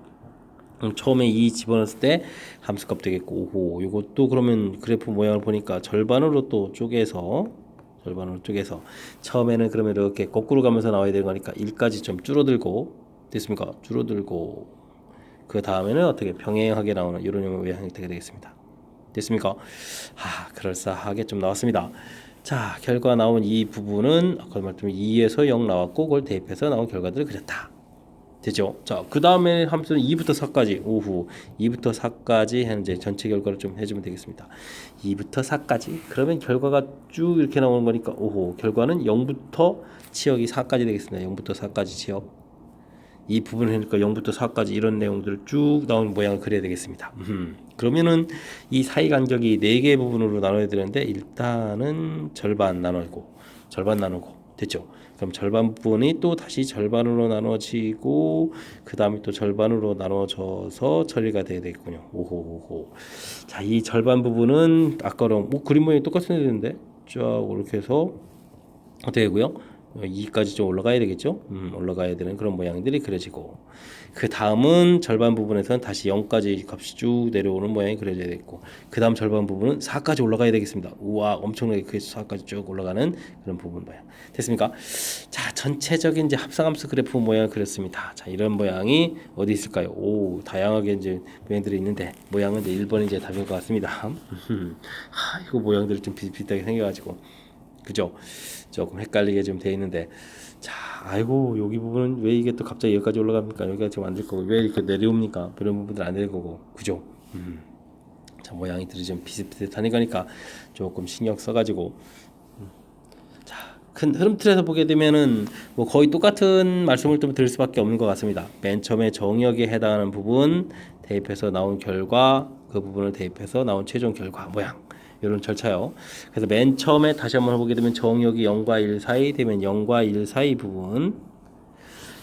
처음에 2 집어넣었을 때 함수값 되겠고 이것도 그러면 그래프 모양을 보니까 절반으로 또 쪼개서 처음에는 그러면 이렇게 거꾸로 가면서 나와야 되는 거니까 1까지 좀 줄어들고 됐습니까? 줄어들고 그 다음에는 어떻게 병행하게 나오는 이런 형태가 되겠습니다. 됐습니까? 그럴싸하게 좀 나왔습니다. 자, 결과 나온 이 부분은 아까 말했던 2에서 0 나왔고 그걸 대입해서 나온 결과들을 그렸다. 되죠? 자, 그 다음에 함수는 2부터 4까지 2부터 4까지 현재 전체 결과를 좀 해주면 되겠습니다. 2부터 4까지 그러면 결과가 쭉 이렇게 나오는 거니까 결과는 0부터 치역이 4까지 되겠습니다. 0부터 4까지 치역 이 부분을 하니까 0부터 4까지 이런 내용들을 쭉 나온 모양을 그려야 되겠습니다. 그러면은 이 사이 간격이 4개의 부분으로 나눠야 되는데 일단은 절반 나누고 됐죠? 그럼 절반 부분이 또 다시 절반으로 나눠지고 그 다음에 또 절반으로 나눠져서 처리가 돼야 되겠군요. 자, 이 절반 부분은 아까랑 그림 모양이 똑같은 애인데 쫙 이렇게 해서 어떻게 되고요? 2까지 좀 올라가야 되겠죠. 올라가야 되는 그런 모양들이 그려지고, 그 다음은 절반 부분에서는 다시 0까지 값이 쭉 내려오는 모양이 그려져야 되겠고, 그 다음 절반 부분은 4까지 올라가야 되겠습니다. 우와, 엄청나게 그 4까지 쭉 올라가는 그런 부분 모양 됐습니까? 자, 전체적인 이제 합성함수 그래프 모양을 그렸습니다. 자, 이런 모양이 어디 있을까요? 오, 다양하게 이제 모양들이 있는데, 모양은 이제 1번이 이제 답인 것 같습니다. 이거 모양들이 좀 비슷비슷하게 생겨가지고, 그죠? 조금 헷갈리게 좀 돼 있는데, 자, 아이고, 여기 부분은 왜 이게 또 갑자기 여기까지 올라갑니까? 여기가 지금 안 될 거고, 왜 이렇게 내려옵니까? 그런 부분들 안 될 거고, 그죠? 자, 모양이들이 좀 비슷비슷하니까 조금 신경 써가지고, 자, 큰 흐름 틀에서 보게 되면은 뭐 거의 똑같은 말씀을 좀 드릴 수밖에 없는 것 같습니다. 맨 처음에 정역에 해당하는 부분 대입해서 나온 결과, 그 부분을 대입해서 나온 최종 결과 모양, 이런 절차요. 그래서 맨 처음에 다시 한번 보게 되면 정역이 0과 1 사이 되면 0과 1 사이 부분,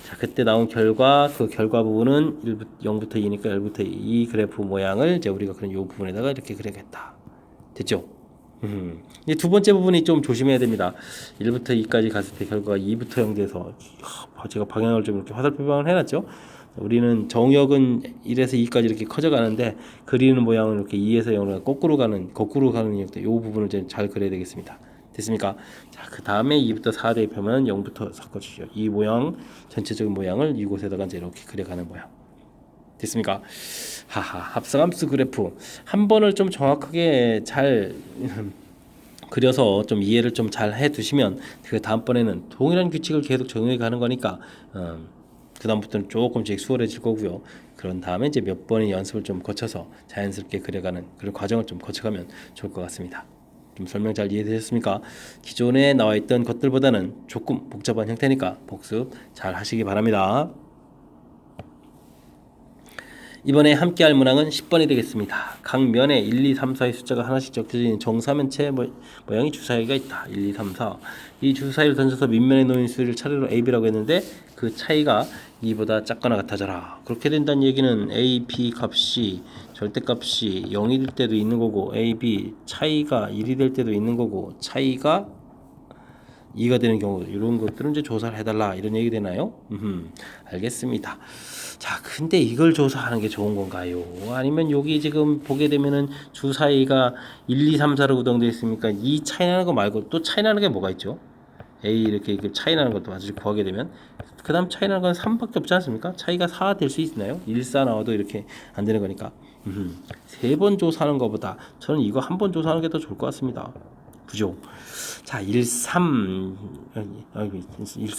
자, 그때 나온 결과, 그 결과 부분은 0부터 2니까 1부터 2 그래프 모양을 이제 우리가 그런 요 부분에다가 이렇게 그려야겠다. 됐죠? 이 두 번째 부분이 좀 조심해야 됩니다. 1부터 2까지 갔을 때 결과가 2부터 0 돼서, 제가 방향을 좀 이렇게 화살표방을 해놨죠. 우리는 정역은 1에서 2까지 이렇게 커져가는데, 그리는 모양은 이렇게 2에서 0으로 거꾸로 가는 이 부분을 잘 그려야 되겠습니다. 됐습니까? 자, 그 다음에 2부터 4 대입하면 0부터 섞어주시죠. 이 모양, 전체적인 모양을 이곳에다가 이제 이렇게 그려가는 모양. 됐습니까? 합성함수 그래프 한 번을 좀 정확하게 잘 그려서 좀 이해를 좀 잘 해두시면, 그 다음번에는 동일한 규칙을 계속 적용해 가는 거니까 그 다음부터는 조금씩 수월해질 거고요. 그런 다음에 이제 몇 번의 연습을 좀 거쳐서 자연스럽게 그려가는 그런 과정을 좀 거쳐가면 좋을 것 같습니다. 좀 설명 잘 이해되셨습니까? 기존에 나와 있던 것들보다는 조금 복잡한 형태니까 복습 잘 하시기 바랍니다. 이번에 함께할 문항은 10번이 되겠습니다. 각 면에 1, 2, 3, 4의 숫자가 하나씩 적혀져 있는 정사면체 모양이 주사위가 있다. 1, 2, 3, 4. 이 주사위를 던져서 밑면에 놓인 수를 차례로 A, B라고 했는데, 그 차이가 2보다 작거나 같아져라. 그렇게 된다는 얘기는 A, B 값이 절대값이 0일 때도 있는 거고, A, B 차이가 1이 될 때도 있는 거고, 차이가 2가 되는 경우, 이런 것들은 이제 조사를 해달라, 이런 얘기 되나요? 알겠습니다. 자, 근데 이걸 조사하는 게 좋은 건가요? 아니면 여기 지금 보게 되면은 주사위가 1, 2, 3, 4로 구성되어 있으니까 이 차이 나는 거 말고 또 차이 나는 게 뭐가 있죠? A 이렇게 차이 나는 것도 아주 구하게 되면, 그 다음 차이 나는 건 3밖에 없지 않습니까? 차이가 4 될 수 있나요? 1, 4 나와도 이렇게 안 되는 거니까. 3번 조사하는 것보다 저는 이거 한 번 조사하는 게 더 좋을 것 같습니다. 그죠? 자, 1, 3이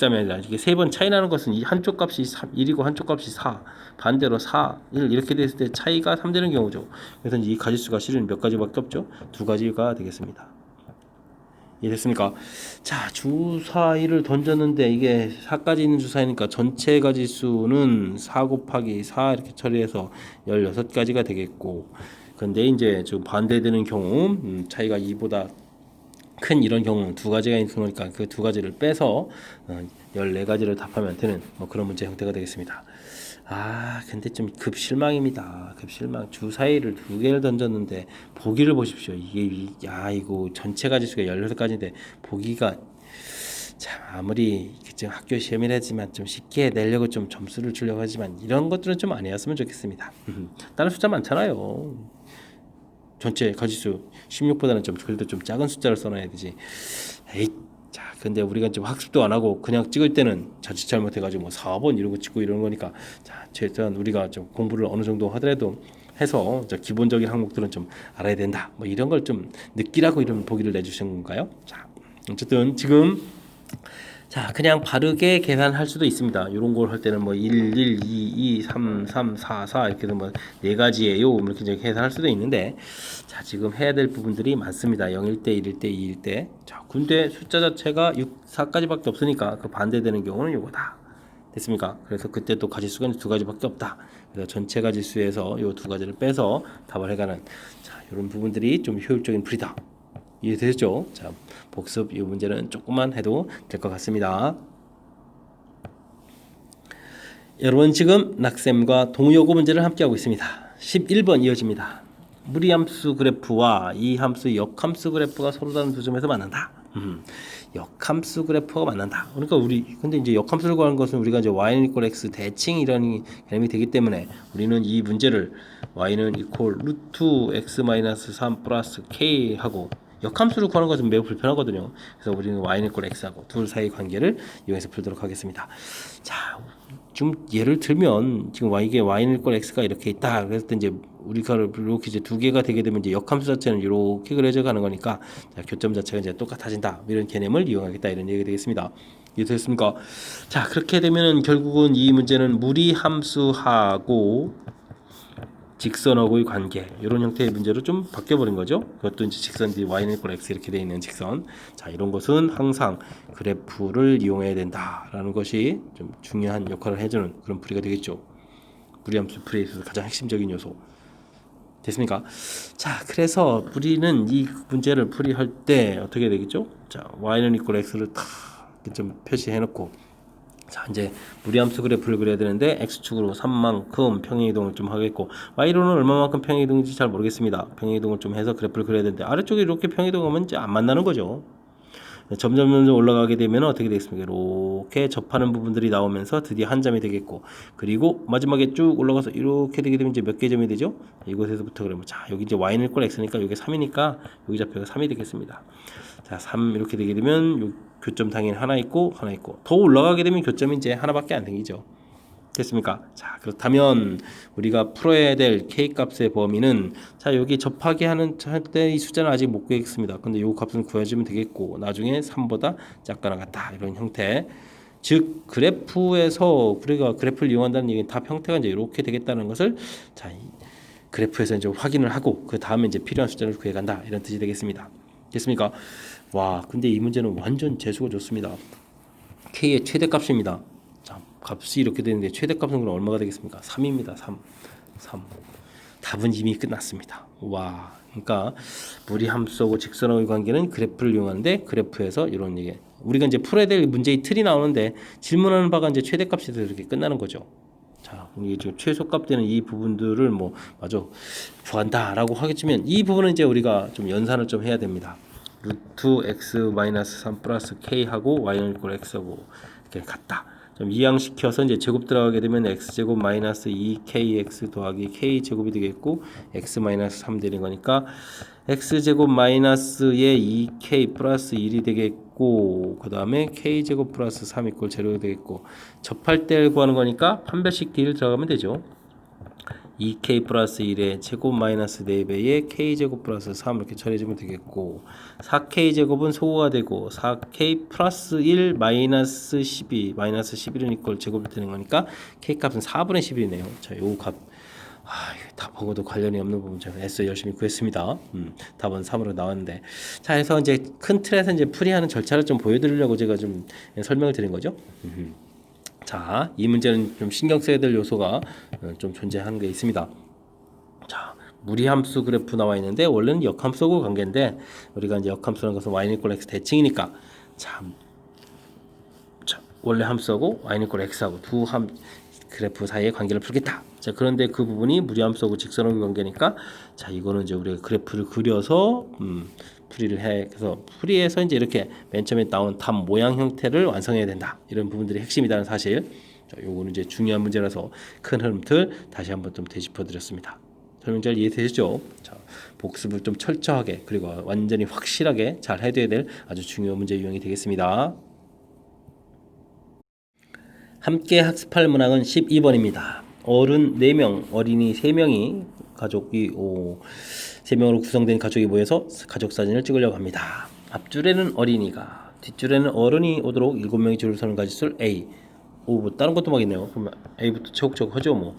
아니라 이게 3번 차이 나는 것은 이 한쪽 값이 1이고 한쪽 값이 4, 반대로 4, 1 이렇게 됐을 때 차이가 3 되는 경우죠. 그래서 이 가지수가 실은 몇 가지밖에 없죠. 2가지가 되겠습니다. 이해됐습니까? 자, 주사위를 던졌는데 이게 4까지 있는 주사위니까 전체 가지수는 4 곱하기 4 이렇게 처리해서 16가지가 되겠고, 근데 이제 좀 반대되는 경우, 차이가 2보다 큰 이런 경우는 2가지가 있는 거니까 그 2가지를 빼서 14가지를 답하면 되는 그런 문제 형태가 되겠습니다. 근데 좀 급실망입니다. 급실망. 주사위를 2개를 던졌는데 보기를 보십시오. 이거 전체 가지수가 16가지인데 보기가 참, 아무리 지금 학교 시험이라지만 좀 쉽게 내려고 좀 점수를 주려고 하지만 이런 것들은 좀 아니었으면 좋겠습니다. 다른 숫자 많잖아요. 전체 가지수 16보다는 좀 그래도 좀 작은 숫자를 써놔야 되지. 자, 근데 우리가 좀 학습도 안 하고 그냥 찍을 때는 자칫 잘못해가지고 뭐 4번 이러고 찍고 이러는 거니까, 자, 최소한 우리가 좀 공부를 어느 정도 하더라도 해서 기본적인 항목들은 좀 알아야 된다. 뭐 이런 걸 좀 느끼라고 이런 보기를 내주신 건가요? 자, 어쨌든 지금 자, 그냥 바르게 계산할 수도 있습니다. 이런 걸 할 때는 뭐 1, 1, 2, 2, 3, 3, 4, 4 이렇게 해서 뭐 4가지예요. 이렇게 이제 계산할 수도 있는데, 자, 지금 해야 될 부분들이 많습니다. 0일 때, 1일 때, 2일 때. 자, 근데 숫자 자체가 6, 4까지밖에 없으니까 그 반대되는 경우는 요거다. 됐습니까? 그래서 그때 또 가지수가 2가지밖에 없다. 그래서 전체 가지수에서 요 2가지를 빼서 답을 해가는, 자, 이런 부분들이 좀 효율적인 풀이다. 이해되셨죠? 자, 복습 이 문제는 조금만 해도 될 것 같습니다. 여러분 지금 낙쌤과 동요고 문제를 함께 하고 있습니다. 11번 이어집니다. 무리함수 그래프와 이 함수의 역함수 그래프가 서로 다른 두 점에서 만난다. 역함수 그래프가 만난다. 그러니까 근데 이제 역함수를 구하는 것은 우리가 이제 y는 이퀄 x 대칭 이런 개념이 되기 때문에 우리는 이 문제를 y는 이퀄 루트 x 마이너스 3 플러스 k 하고 역함수를 구하는 것은 매우 불편하거든요. 그래서 우리는 y는 이퀄 x하고 둘 사이 관계를 이용해서 풀도록 하겠습니다. 자, 좀 예를 들면 지금 이게 y는 이퀄 x가 이렇게 있다. 그랬을 때 이제 우리가 이렇게 이제 두 개가 되게 되면 이제 역함수 자체는 이렇게 그려져 가는 거니까 자, 교점 자체가 이제 똑같아진다. 이런 개념을 이용하겠다 이런 얘기가 되겠습니다. 이해됐습니까? 자, 그렇게 되면은 결국은 이 문제는 무리함수하고 직선하고의 관계 이런 형태의 문제로 좀 바뀌어버린 거죠. 그것도 이제 직선 뒤 y는 이퀄 x 이렇게 되어 있는 직선. 자, 이런 것은 항상 그래프를 이용해야 된다라는 것이 좀 중요한 역할을 해주는 그런 풀이가 되겠죠. 무리함수 풀이에 있어서 가장 핵심적인 요소. 됐습니까? 자, 그래서 우리는 이 문제를 풀이할 때 어떻게 되겠죠? 자, y는 이퀄 x를 딱 좀 표시해 놓고 자, 이제 무리함수 그래프를 그려야 되는데 x축으로 3만큼 평행이동을 좀 하겠고 y로는 얼마만큼 평행이동인지 잘 모르겠습니다. 평행이동을 좀 해서 그래프를 그려야 되는데 아래쪽에 이렇게 평행이동하면 이제 안 만나는 거죠. 점점 올라가게 되면 어떻게 되겠습니까? 이렇게 접하는 부분들이 나오면서 드디어 한 점이 되겠고 그리고 마지막에 쭉 올라가서 이렇게 되게 되면 이제 몇 개 점이 되죠? 이곳에서부터 그러면 자, 여기 이제 y는 이퀄 x니까 여기 3이니까 여기 좌표가 3이 되겠습니다. 자, 3 이렇게 되게 되면 요 교점 당연히 하나 있고 더 올라가게 되면 교점이 이제 하나밖에 안 생기죠. 됐습니까? 자, 그렇다면 우리가 풀어야 될 k 값의 범위는 자, 여기 접하게 하는 할 때 이 숫자는 아직 못 구했습니다. 근데 요 값은 구해주면 되겠고 나중에 3보다 작거나 같다 이런 형태. 즉 그래프에서 우리가 그래프를 이용한다는 얘기는 답 형태가 이제 이렇게 되겠다는 것을 자, 이 그래프에서 이제 확인을 하고 그 다음에 이제 필요한 숫자를 구해간다 이런 뜻이 되겠습니다. 됐습니까? 와, 근데 이 문제는 완전 재수가 좋습니다. k의 최대값입니다. 자, 값이 이렇게 되는데 최대값은 그럼 얼마가 되겠습니까? 3입니다. 3. 답은 이미 끝났습니다. 와, 그러니까 무리함수하고 직선하고의 관계는 그래프를 이용하는데 그래프에서 이런 얘기. 우리가 이제 풀어야 될 문제의 틀이 나오는데 질문하는 바가 이제 최대값에서 이렇게 끝나는 거죠. 자, 이게 지금 최소값 되는 이 부분들을 뭐 맞아 구한다라고 하겠지만 이 부분은 이제 우리가 좀 연산을 좀 해야 됩니다. 루트 x 마이너스 3 플러스 k 하고 y는 이퀄 x하고 이렇게 같다. 좀 이항시켜서 이제 제곱 들어가게 되면 x 제곱 마이너스 2kx 더하기 k 제곱이 되겠고 x 마이너스 3 되는 거니까 x 제곱 마이너스의 2k 플러스 1이 되겠고 그 다음에 k 제곱 플러스 3 이퀄 제로가 되겠고 접할 때 구하는 거니까 판별식 d를 들어가면 되죠. 2k 플러스 1의 제곱 마이너스 4배의 k 제곱 플러스 3 이렇게 처리해주면 되겠고 4k 제곱은 소거가 되고 4k 플러스 1 마이너스 12 마이너스 11은 이퀄 제곱이 되는 거니까 k 값은 4분의 11이네요. 자, 요 값 답하고도 관련이 없는 부분 제가 애써 열심히 구했습니다. 답은 3으로 나왔는데 자, 그래서 이제 큰 틀에서 이제 풀이하는 절차를 좀 보여드리려고 제가 좀 설명을 드린 거죠. 자, 이 문제는 좀 신경 써야 될 요소가 좀 존재하는 게 있습니다. 자, 무리함수 그래프 나와 있는데 원래는 역함수하고 관계인데 우리가 이제 역함수라는 것은 y는 이퀄 x 대칭이니까 자, 원래 함수하고 y는 이퀄 x하고 두 그래프 사이의 관계를 풀겠다. 자, 그런데 그 부분이 무리함수하고 직선하고 관계니까 자, 이거는 이제 우리가 그래프를 그려서 풀이를 해. 그래서 풀이에서 이제 이렇게 맨 처음에 나온 답 모양 형태를 완성해야 된다. 이런 부분들이 핵심이라는 사실. 자, 요거는 이제 중요한 문제라서 큰 흐름들 다시 한번 좀 되짚어 드렸습니다. 설명 잘 이해되시죠? 자, 복습을 좀 철저하게 그리고 완전히 확실하게 잘 해둬야 될 아주 중요한 문제 유형이 되겠습니다. 함께 학습할 문항은 12번입니다. 어른 4명, 어린이 3명이 가족이 3명으로 구성된 가족이 모여서 가족 사진을 찍으려고 합니다. 앞줄에는 어린이가, 뒷줄에는 어른이 오도록 7명이 줄을 서는 가지수를 A. 뭐 다른 것도 막 있네요. 그러면 A부터 차곡차곡 하죠 뭐.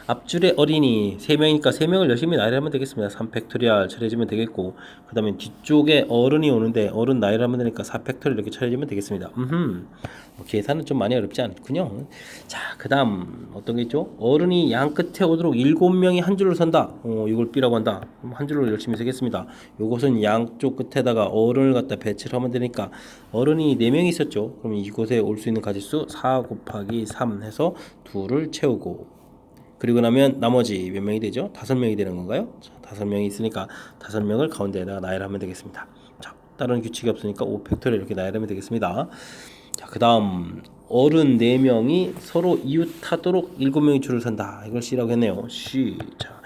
앞줄에 어린이 3명이니까 3명을 열심히 나열을 하면 되겠습니다. 3팩토리얼 처리해주면 되겠고 그 다음에 뒤쪽에 어른이 오는데 어른 나열을 하면 되니까 4팩토리얼 이렇게 처리해주면 되겠습니다. 계산은 좀 많이 어렵지 않군요. 자, 그 다음 어떤 게 있죠? 어른이 양 끝에 오도록 7명이 한 줄로 선다. 이걸 B라고 한다. 한 줄로 열심히 쓰겠습니다. 요것은 양쪽 끝에다가 어른을 갖다 배치를 하면 되니까 어른이 4명이 있었죠. 그럼 이곳에 올 수 있는 가지수 4 곱하기 3 해서 2를 채우고 그리고 나면 나머지 몇 명이 되죠? 5명이 되는 건가요? 자, 5명이 있으니까 5명을 가운데에다가 나열하면 되겠습니다. 자, 다른 규칙이 없으니까 5 팩토리얼 이렇게 나열하면 되겠습니다. 자, 그 다음 어른 4명이 서로 이웃하도록 7명이 줄을 선다. 이걸 C라고 했네요. C. 자,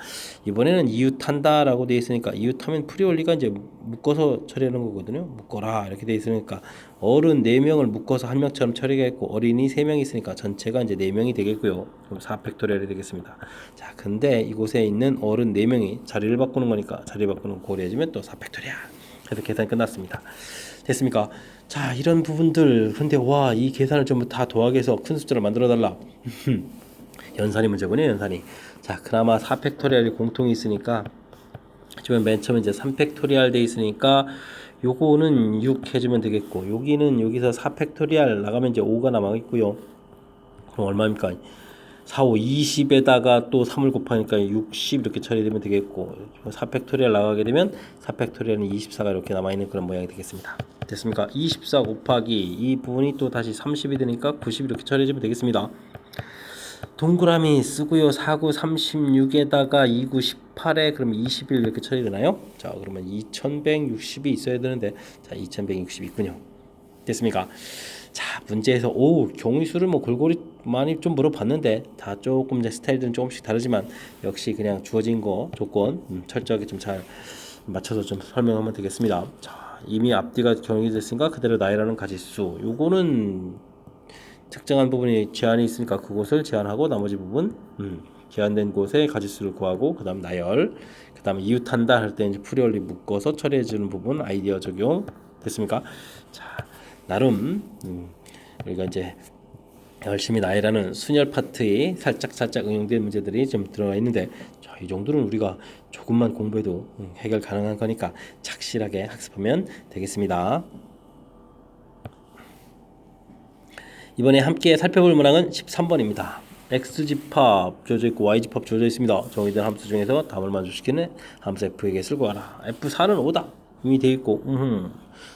이번에는 이웃한다 라고 되어 있으니까 이웃하면 프리올리가 이제 묶어서 처리하는 거거든요. 묶어라 이렇게 되어 있으니까 어른 4명을 묶어서 한 명처럼 처리가 했고 어린이 3명이 있으니까 전체가 이제 4명이 되겠고요. 그럼 4 팩토리얼이 되겠습니다. 자, 근데 이곳에 있는 어른 4명이 자리를 바꾸는 거니까 자리 바꾸는 거 고려해주면 또 4 팩토리얼. 그래서 계산이 끝났습니다. 됐습니까? 자, 이런 부분들. 근데 와, 이 계산을 전부 다 더하기해서 큰 숫자를 만들어 달라. 연산이 문제군요, 연산이. 자, 그나마 4팩토리얼이 공통이 있으니까 지금 맨 처음에 이제 3팩토리얼 돼 있으니까 요거는 6 해주면 되겠고 여기는 여기서 4팩토리얼 나가면 이제 5가 남아있고요. 그럼 얼마입니까? 4, 5, 20에다가 또 3을 곱하니까 60 이렇게 처리되면 되겠고 4팩토리얼 나가게 되면 4팩토리얼은 24가 이렇게 남아있는 그런 모양이 되겠습니다. 됐습니까? 24 곱하기 이 부분이 또 다시 30이 되니까 90 이렇게 처리해주면 되겠습니다. 동그라미 쓰고요. 49 36에다가 29 18에 그럼 21 이렇게 처리되나요? 자, 그러면 2160이 있어야 되는데 자, 2160이 있군요. 됐습니까? 자, 문제에서 경우의 수를 뭐 골고루 많이 좀 물어봤는데 다 조금 이제 스타일들은 조금씩 다르지만 역시 그냥 주어진 거 조건 철저하게 좀 잘 맞춰서 좀 설명하면 되겠습니다. 자, 이미 앞뒤가 정해졌으니까 그대로 나열하는 가지수. 요거는 특정한 부분이 제한이 있으니까 그곳을 제한하고 나머지 부분 제한된 곳에 가지수를 구하고 그 다음 나열, 그 다음에 이웃한다 할 때 이제 프리올리 묶어서 처리해주는 부분 아이디어 적용. 됐습니까? 자, 나름 우리가 이제 열심히 나열하는 순열 파트에 살짝 응용된 문제들이 좀 들어가 있는데 자, 이 정도는 우리가 조금만 공부해도 해결 가능한 거니까 착실하게 학습하면 되겠습니다. 이번에 함께 살펴볼 문항은 13번입니다. x집합 주어져 있고 y집합 주어져 있습니다. 정의된 함수 중에서 답을 만족시키는 함수 f에게 쓸 거라. f4는 5다. 이미 되어 있고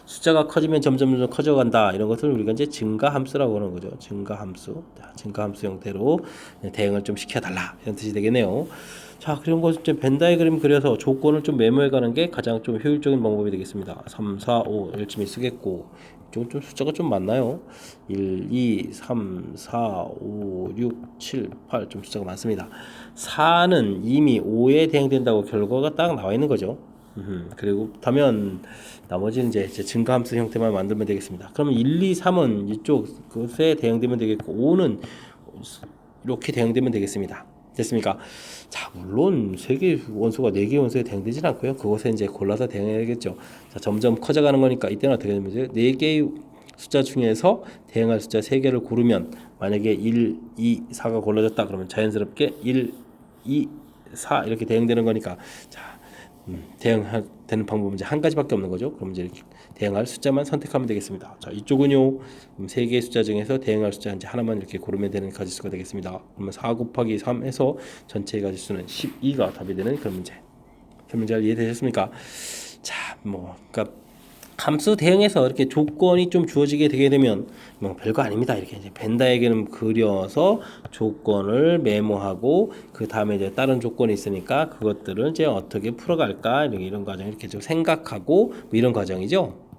숫자가 커지면 점점 커져간다. 이런 것을 우리가 이제 증가함수라고 하는 거죠. 증가함수. 자, 증가함수 형태로 대응을 좀 시켜달라. 이런 뜻이 되겠네요. 자, 그런 것을 좀 벤 다이그램 그려서 조건을 좀 메모해 가는 게 가장 좀 효율적인 방법이 되겠습니다. 3, 4, 5 열심히 쓰겠고 이쪽은 좀 숫자가 좀 많나요? 1, 2, 3, 4, 5, 6, 7, 8 좀 숫자가 많습니다. 4는 이미 5에 대응된다고 결과가 딱 나와 있는 거죠. 그리고 그렇다면 나머지는 이제 증가함수 형태만 만들면 되겠습니다. 그러면 1, 2, 3은 이쪽 것에 대응되면 되겠고 5는 이렇게 대응되면 되겠습니다. 됐습니까? 자, 물론 3개 원소가 4개 원소에 대응되진 않고요. 그것에 이제 골라서 대응해야겠죠. 자, 점점 커져가는 거니까 이때는 어떻게 되면 4개의 숫자 중에서 대응할 숫자 3개를 고르면 만약에 1, 2, 4가 골라졌다 그러면 자연스럽게 1, 2, 4 이렇게 대응되는 거니까 자, 대응되는 방법은 이제 한 가지밖에 없는 거죠. 그럼 이제 이렇게 대응할 숫자만 선택하면 되겠습니다. 자, 이쪽은요. 3개의 숫자 중에서 대응할 숫자 이제 하나만 이렇게 고르면 되는 가지수가 되겠습니다. 그러면 4 곱하기 3 해서 전체의 가지수는 12가 답이 되는 그런 문제. 설명 잘 이해되셨습니까? 자, 그러니까 함수 대응에서 이렇게 조건이 좀 주어지게 되게 되면 별거 아닙니다. 이렇게 이제 벤 다이어그램 그려서 조건을 메모하고 그 다음에 이제 다른 조건이 있으니까 그것들을 이제 어떻게 풀어갈까 이런 과정 이렇게 좀 생각하고 이런 과정이죠.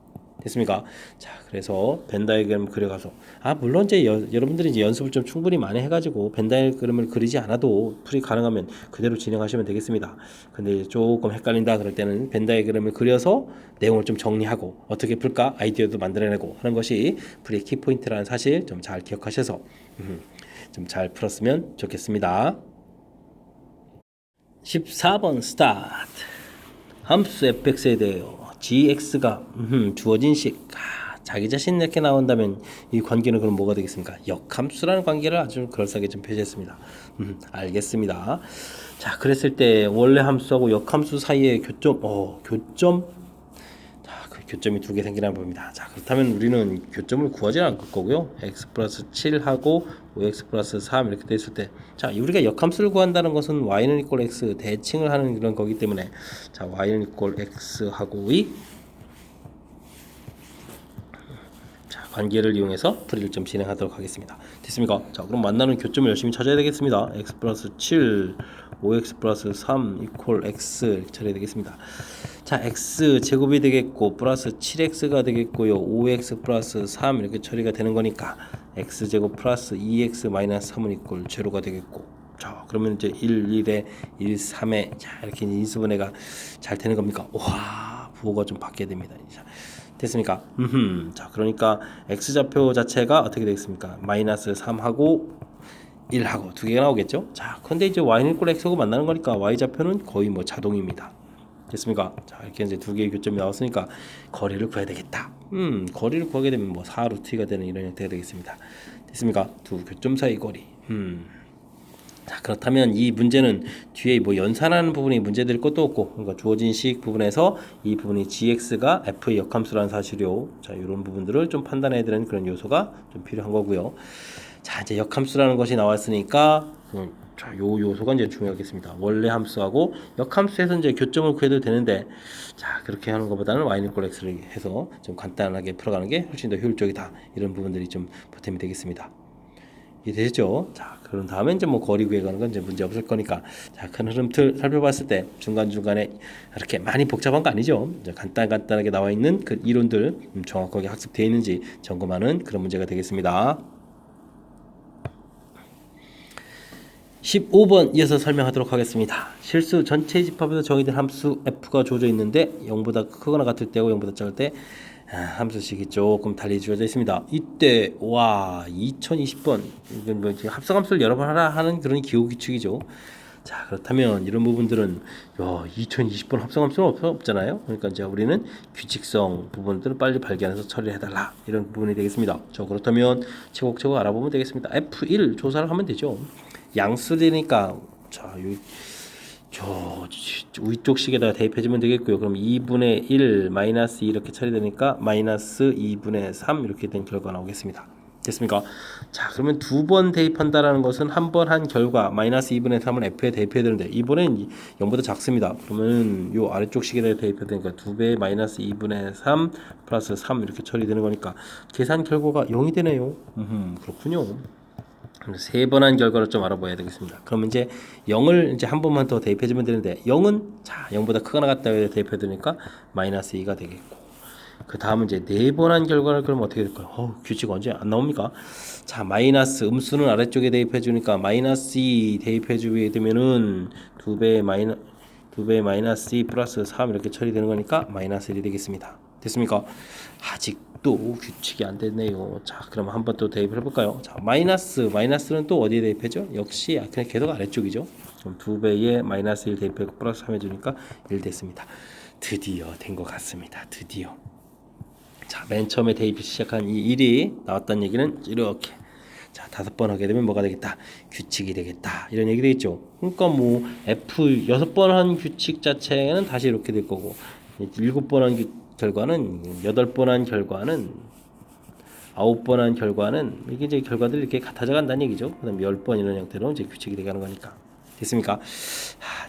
됐습니까? 자, 그래서 벤 다이어그램 그려가서 물론 이제 여러분들이 이제 연습을 좀 충분히 많이 해가지고 벤 다이어그램을 그리지 않아도 풀이 가능하면 그대로 진행하시면 되겠습니다. 근데 조금 헷갈린다 그럴 때는 벤 다이어그램을 그려서 내용을 좀 정리하고 어떻게 풀까 아이디어도 만들어내고 하는 것이 풀이의 키포인트라는 사실 좀 잘 기억하셔서 좀 잘 풀었으면 좋겠습니다. 14번 스타트. 함수 fx에 대하여 gx가 주어진 식 자기 자신 이렇게 나온다면 이 관계는 그럼 뭐가 되겠습니까? 역함수라는 관계를 아주 그럴싸하게 좀 표시했습니다. 알겠습니다. 자, 그랬을 때 원래 함수하고 역함수 사이의 교점 그 교점이 2개 생기나 봅니다. 자, 그렇다면 우리는 교점을 구하지 않을 거고요. x 플러스 7하고 5x 플러스 3 이렇게 됐을 때 자, 우리가 역함수를 구한다는 것은 y는 이꼴 x 대칭을 하는 그런 거기 때문에 자, y는 이꼴 x하고의 자, 관계를 이용해서 풀이를 좀 진행하도록 하겠습니다. 됐습니까? 자, 그럼 만나는 교점을 열심히 찾아야 되겠습니다. x 플러스 7 5x 플러스 3 이꼴 x 이렇게 처리해야 되겠습니다. 자, x 제곱이 되겠고 플러스 7x가 되겠고요. 5x 플러스 3 이렇게 처리가 되는 거니까 x 제곱 플러스 2x 마이너스 3은 이꼴 제로가 되겠고, 자, 그러면 이제 1, 1에 1, 3에 자, 이렇게 인수분해가 잘 되는 겁니까? 와, 부호가 좀 바뀌어야 됩니다. 자, 됐습니까? 자, 그러니까 x좌표 자체가 어떻게 되겠습니까? 마이너스 3하고 1하고 두 개가 나오겠죠? 자, 근데 이제 y는 이꼴 x하고 만나는 거니까 y좌표는 거의 뭐 자동입니다. 됐습니까? 자, 이렇게 이제 두 개의 교점이 나왔으니까 거리를 구해야 되겠다. 거리를 구하게 되면 뭐 4루트 2가 되는 이런 형태가 되겠습니다. 됐습니까? 두 교점 사이 거리. 자, 그렇다면 이 문제는 뒤에 뭐 연산하는 부분이 문제될 것도 없고, 그러니까 주어진 식 부분에서 이 부분이 gx가 f의 역함수라는 사실이요. 자, 이런 부분들을 좀 판단해야 되는 그런 요소가 좀 필요한 거고요. 자, 이제 역함수라는 것이 나왔으니까 자, 요 요소가 이제 중요하겠습니다. 원래 함수하고 역함수에서 이제 교점을 구해도 되는데, 자, 그렇게 하는 것보다는 y는 꼴 x를 해서 좀 간단하게 풀어가는 게 훨씬 더 효율적이다. 이런 부분들이 좀 보탬이 되겠습니다. 이해되죠? 자, 그런 다음에 이제 뭐 거리 구해가는 건 이제 문제 없을 거니까, 자, 큰 흐름틀 살펴봤을 때 중간중간에 이렇게 많이 복잡한 거 아니죠? 이제 간단하게 나와 있는 그 이론들 정확하게 학습되어 있는지 점검하는 그런 문제가 되겠습니다. 15번 이어서 설명하도록 하겠습니다. 실수 전체 집합에서 정의된 함수 f가 주어져 있는데 0보다 크거나 같을 때고 0보다 작을 때 함수식이 조금 달리 주어져 있습니다. 이때 와 2020번 이건 뭐 합성함수를 여러 번 하라 하는 그런 기호규칙이죠. 자, 그렇다면 이런 부분들은 2020번 합성함수는 없잖아요. 그러니까 이제 우리는 규칙성 부분들을 빨리 발견해서 처리해달라, 이런 부분이 되겠습니다. 자, 그렇다면 차곡차곡 알아보면 되겠습니다. F1 조사를 하면 되죠. 양수되니까 자, 저 위쪽 식에다가 대입해주면 되겠고요. 그럼 2분의 1 마이너스 2 이렇게 처리되니까 마이너스 2분의 3 이렇게 된 결과가 나오겠습니다. 됐습니까? 자, 그러면 두 번 대입한다라는 것은 한 번 한 결과 마이너스 2분의 3을 f에 대입해야 되는데 이번엔 0보다 작습니다. 그러면 요 아래쪽 식에다 대입해야 되니까 2배 마이너스 2분의 3 플러스 3 이렇게 처리되는 거니까 계산 결과가 0이 되네요. 그렇군요. 세 번 한 결과를 좀 알아봐야 되겠습니다. 그럼 이제 0을 이제 한 번만 더 대입해주면 되는데 0은 자 0보다 크거나 같다 대입해 두니까 마이너스 2가 되겠고, 그 다음은 이제 네 번 한 결과를 그럼 어떻게 될까요? 규칙 언제 안 나옵니까? 자, 마이너스 음수는 아래쪽에 대입해 주니까 마이너스 2 대입해 주게 되면은 2배 마이너스 2 플러스 3 이렇게 처리되는 거니까 마이너스 1이 되겠습니다. 됐습니까? 아직도 규칙이 안 됐네요. 자, 그럼 한번 또 대입을 해볼까요? 자, 마이너스는 또 어디에 대입해죠? 역시 그냥 계속 아래쪽이죠. 그럼 2배에 마이너스 1 대입하고 플러스 3 해주니까 1 됐습니다. 드디어 된 것 같습니다. 드디어. 자, 맨 처음에 대입 시작한 이 1이 나왔다는 얘기는 이렇게, 자, 5번 하게 되면 뭐가 되겠다? 규칙이 되겠다. 이런 얘기 되겠죠. 그러니까 뭐 F 6번 한 규칙 자체는 다시 이렇게 될 거고, 7번 한 결과는 8번 한 결과는 9번 한 결과는 이게 이제 결과들이 이렇게 같아져 간다는 얘기죠. 그다음 10번 이런 형태로 이제 규칙이 돼 가는 거니까. 됐습니까?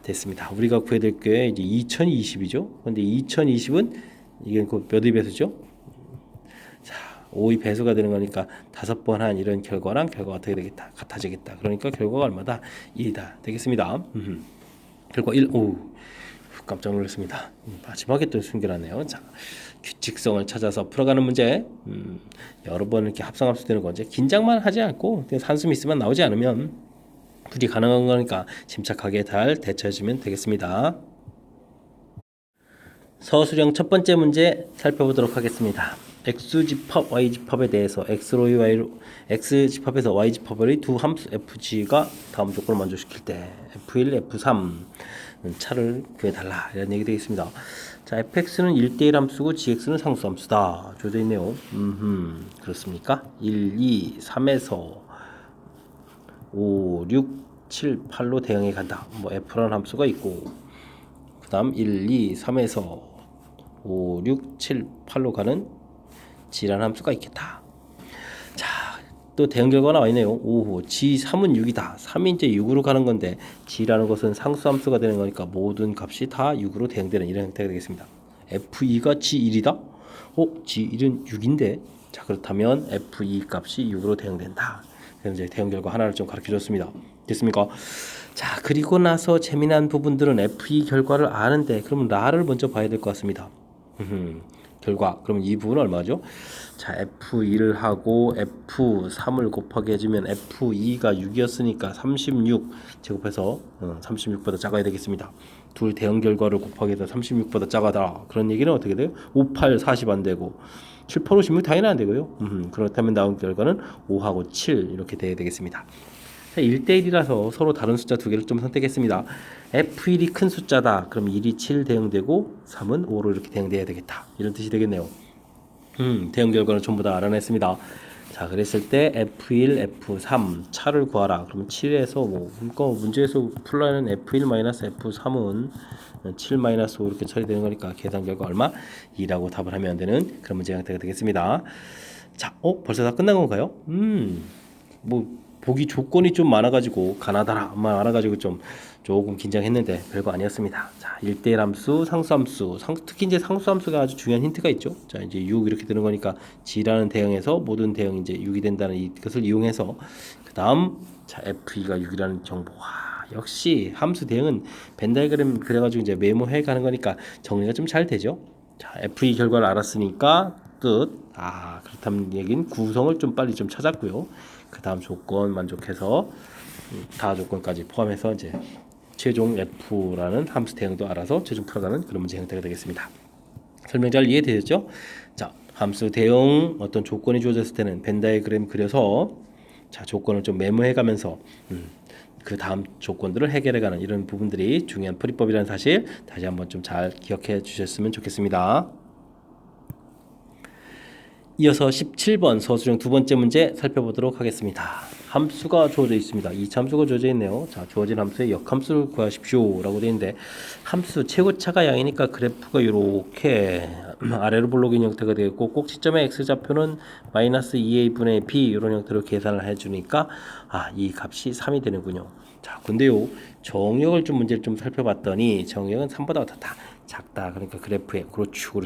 됐습니다. 우리가 구해야 될 게 이제 2020이죠. 근데 2020은 이게 몇의 배수죠? 자, 5의 배수가 되는 거니까 5번 한 이런 결과랑 결과가 어떻게 되겠다? 같아지겠다. 그러니까 결과가 얼마다? 1이다. 되겠습니다. 결과 1. 오. 깜짝 놀랐습니다. 마지막에 또 숨겨놨네요. 자, 규칙성을 찾아서 풀어가는 문제. 여러 번 이렇게 합성함수 되는 건지 긴장만 하지 않고 산수 미스만 나오지 않으면 굳이 가능한 거니까 침착하게 잘 대처해주면 되겠습니다. 서술형 첫 번째 문제 살펴보도록 하겠습니다. x집합, y집합에 대해서 x로 y로 x집합에서 y집합의 두 함수 fg가 다음 조건을 만족시킬 때 f1, f3 차를 구해달라, 이런 얘기 되겠습니다. 자, fx는 1대1 함수고 gx는 상수 함수다. 주어져 있네요. 그렇습니까? 1, 2, 3에서 5, 6, 7, 8로 대응해 간다. 뭐 f라는 함수가 있고, 그 다음 1, 2, 3에서 5, 6, 7, 8로 가는 g라는 함수가 있겠다. 자, 또 대응 결과가 나와 있네요. 오호, g3은 6이다. 3이 이제 6으로 가는 건데 g라는 것은 상수함수가 되는 거니까 모든 값이 다 6으로 대응되는 이런 형태가 되겠습니다. f2가 g1이다? g1은 6인데, 자, 그렇다면 f2 값이 6으로 대응된다. 그래서 이제 대응 결과 하나를 좀 가르쳐 줬습니다. 됐습니까? 자, 그리고 나서 재미난 부분들은 F2 결과를 아는데 그러면 라를 먼저 봐야 될 것 같습니다. 결과. 그러면 이 부분은 얼마죠? 자, F2를 하고 F3을 곱하게 해주면 F2가 6이었으니까 36 제곱해서 36보다 작아야 되겠습니다. 둘 대응 결과를 곱하기 해서 36보다 작아다. 그런 얘기는 어떻게 돼요? 5, 8, 40 안 되고 7, 8, 5, 16 당연히 안 되고요. 그렇다면 나온 결과는 5하고 7 이렇게 돼야 되겠습니다. 1대1이라서 서로 다른 숫자 두 개를 좀 선택했습니다. F1이 큰 숫자다. 그럼 1이 7 대응되고 3은 5로 이렇게 대응돼야 되겠다. 이런 뜻이 되겠네요. 대응 결과는 전부 다 알아냈습니다. 자, 그랬을 때 F1, F3 차를 구하라. 그러면 7에서 그러니까 문제에서 풀라는 F1-F3은 7-5 이렇게 처리되는 거니까 계산 결과 얼마? 2라고 답을 하면 되는 그런 문제 형태가 되겠습니다. 자, 벌써 다 끝난 건가요? 보기 조건이 좀 많아가지고 가나다라 많아가지고 조금 긴장했는데 별거 아니었습니다. 자, 1대1 함수, 상수함수, 특히 이제 상수함수가 아주 중요한 힌트가 있죠. 자, 이제 6 이렇게 되는 거니까 G라는 대응에서 모든 대응 이제 6이 된다는 이것을 이용해서 그 다음 자 F2가 6이라는 정보. 역시 함수 대응은 벤 다이그램 그래가지고 이제 메모해 가는 거니까 정리가 좀 잘 되죠. 자, F2 결과를 알았으니까 그렇다면 얘긴 구성을 좀 빨리 좀 찾았고요. 그 다음 조건 만족해서 다 조건까지 포함해서 이제 최종 F라는 함수 대응도 알아서 최종 풀어가는 그런 문제 형태가 되겠습니다. 설명 잘 이해되셨죠? 자, 함수 대응 어떤 조건이 주어졌을 때는 벤 다이그램 그려서 자 조건을 좀 메모해가면서 그 다음 조건들을 해결해가는 이런 부분들이 중요한 풀이법이라는 사실 다시 한번 좀 잘 기억해 주셨으면 좋겠습니다. 이어서 17번 서술형 두 번째 문제 살펴보도록 하겠습니다. 함수가 주어져 있습니다. 이차함수가 주어져 있네요. 자, 주어진 함수의 역함수를 구하십시오 라고 되어 있는데 함수 최고차가 양이니까 그래프가 이렇게 아래로 볼록인 형태가 되겠고 꼭지점의 x좌표는 마이너스 2a분의 b 이런 형태로 계산을 해주니까 이 값이 3이 되는군요. 자, 근데요 정역을 좀 문제를 좀 살펴봤더니 정역은 3보다 더 작다. 그러니까 그래프에 그렇죠.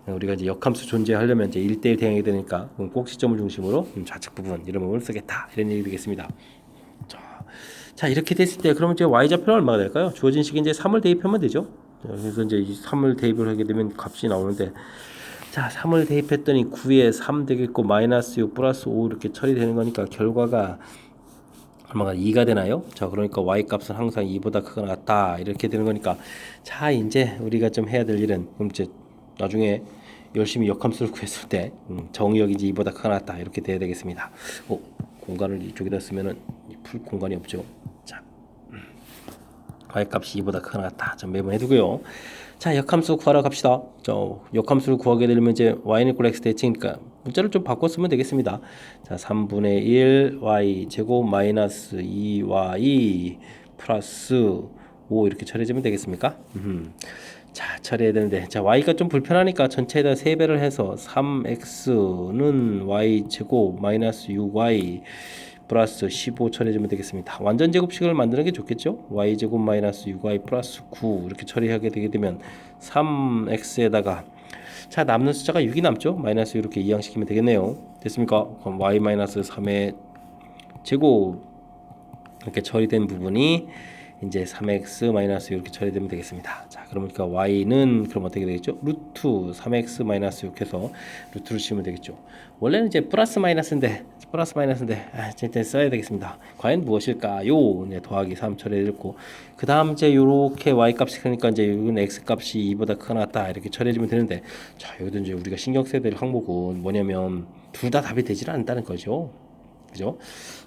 우리가 이제 역함수 존재하려면 이제 1대1 대응이 되니까 꼭지점을 중심으로 좌측 부분 이런 부분을 쓰겠다. 이런 얘기 되겠습니다. 자 이렇게 됐을 때 그러면 이제 y좌표는 얼마가 될까요? 주어진 식에 이제 3을 대입하면 되죠. 그래서 이제 3을 대입을 하게 되면 값이 나오는데 자 3을 대입했더니 9에 3 되겠고 마이너스 6 플러스 5 이렇게 처리되는 거니까 결과가 얼마가 2가 되나요? 자 그러니까 y 값은 항상 2보다 크거나 같다 이렇게 되는 거니까 자 이제 우리가 좀 해야 될 일은 그럼 이제 나중에 열심히 역함수를 구했을 때 정의역인지 2보다 크거나 같다 이렇게 돼야 되겠습니다. 공간을 이쪽에다 쓰면은 풀 공간이 없죠. 자 y 값이 2보다 크거나 같다 좀 메모해두고요. 자 역함수 구하러 갑시다. 역함수를 구하게 되면 이제 y는 equal x 대칭이니까 문자를 좀 바꿔 쓰면 되겠습니다. 자 3분의 1 y 제곱 마이너스 2y 플러스 5 이렇게 처리해주면 되겠습니까? 자 처리해야 되는데 자 y가 좀 불편하니까 전체에다 3배를 해서 3x는 y 제곱 마이너스 6y 플러스 15 처리해주면 되겠습니다. 완전 제곱식을 만드는 게 좋겠죠? y제곱 마이너스 6y 플러스 9 이렇게 처리하게 되게 되면 3x에다가 자 남는 숫자가 6이 남죠? 마이너스 이렇게 이항시키면 되겠네요. 됐습니까? 그럼 y 마이너스 3의 제곱 이렇게 처리된 부분이 이제 3x 마이너스 이렇게 처리되면 되겠습니다. 자, 그러니까 y는 그럼 어떻게 되겠죠? 루트 3x 마이너스 6 해서 루트를 씌우면 되겠죠. 원래는 이제 플러스 마이너스인데 진짜 써야 되겠습니다. 과연 무엇일까요? 네, 더하기 3 처리해줬고 그 다음 이제 요렇게 y 값이 크니까 이제 이건 x 값이 2보다 크거나 같다 이렇게 처리해주면 되는데 자 여기도 이제 우리가 신경 써야 될 항목은 뭐냐면 둘 다 답이 되질 않는다는 거죠. 그죠?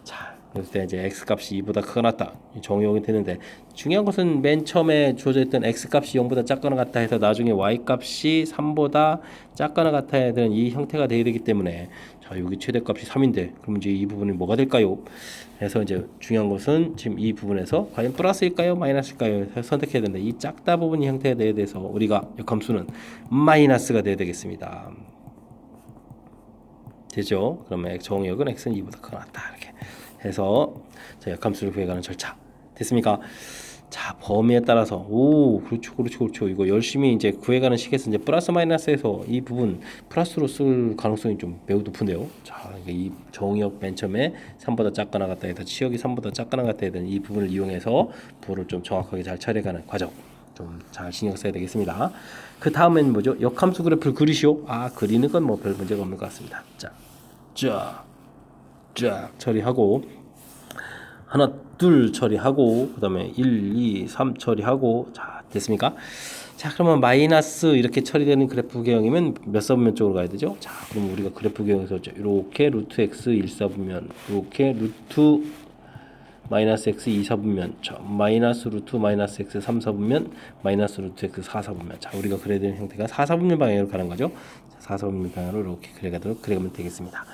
자 그럴 때 이제 x 값이 2보다 크거나 같다 정의역이 되는데 중요한 것은 맨 처음에 주어져 있던 x 값이 0보다 작거나 같다 해서 나중에 y 값이 3보다 작거나 같아야 되는 이 형태가 되게 되기 때문에 자 여기 최대값이 3인데 그럼 이제 이 부분이 뭐가 될까요? 그래서 이제 중요한 것은 지금 이 부분에서 과연 플러스일까요 마이너스일까요 선택해야 되는데 이 작다 부분 형태에 대해서 우리가 역함수는 마이너스가 돼야 되겠습니다. 되죠? 그러면 정의역은 x는 2보다 크거나 같다 이렇게 해서 자, 역함수를 구해가는 절차 됐습니까? 자, 범위에 따라서 그렇죠. 이거 열심히 이제 구해가는 식에서 이제 플러스 마이너스에서 이 부분 플러스로 쓸 가능성이 좀 매우 높은데요. 자, 그러니까 이 정의역 맨 처음에 3보다 작거나 같다 해서 치역이 3보다 작거나 같다 해야 되는 이 부분을 이용해서 부호를 좀 정확하게 잘 처리해가는 과정 좀 잘 신경 써야 되겠습니다. 그 다음엔 뭐죠? 역함수 그래프를 그리시오. 그리는 건 뭐 별 문제가 없는 것 같습니다. 쫙 처리하고 하나 둘 처리하고 그 다음에 1, 2, 3 처리하고 자 됐습니까? 자 그러면 마이너스 이렇게 처리되는 그래프 개형이면 몇 사분면 쪽으로 가야 되죠? 자 그럼 우리가 그래프 개형에서 이렇게 루트 x 1사분면 이렇게 루트 마이너스 x 2사분면 마이너스 루트 마이너스 x 3사분면 마이너스 루트 x 4사분면 자 우리가 그려야 되는 형태가 4사분면 방향으로 가는 거죠. 4사분면 방향으로 이렇게 그려가면 되겠습니다.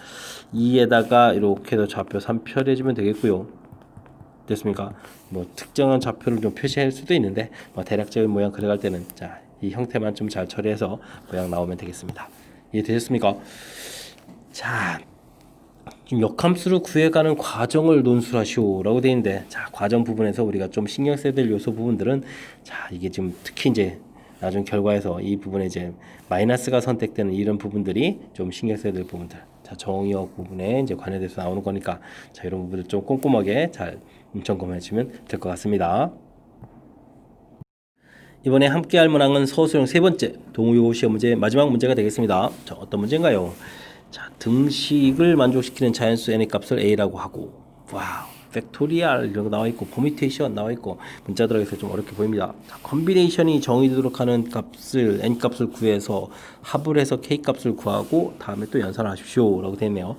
2에다가 이렇게 해서 좌표 3 표해주면 되겠고요. 됐습니까? 뭐 특정한 좌표를 좀 표시할 수도 있는데 뭐 대략적인 모양 그려갈 때는 자 이 형태만 좀 잘 처리해서 모양 나오면 되겠습니다. 이해되셨습니까? 자 지금 역함수를 구해가는 과정을 논술하시오라고 되어 있는데 자 과정 부분에서 우리가 좀 신경 써야 될 요소 부분들은 자 이게 지금 특히 이제 나중 결과에서 이 부분에 이제 마이너스가 선택되는 이런 부분들이 좀 신경 써야 될 부분들 자 정의역 부분에 이제 관여돼서 나오는 거니까 자 이런 부분들 좀 꼼꼼하게 잘 점검해 주면 될 것 같습니다. 이번에 함께 할 문항은 서술형 세 번째 동의어 시험 문제 마지막 문제가 되겠습니다. 자 어떤 문제인가요? 자 등식을 만족시키는 자연수 n의 값을 a라고 하고 와우 팩토리얼 이런 거 나와 있고 퍼뮤테이션 나와 있고 문자 들어가서 좀 어렵게 보입니다. 자, 컨비네이션이 정의되도록 하는 값을 n 값을 구해서 합을 해서 k 값을 구하고 다음에 또 연산을 하십시오라고 되어 있네요.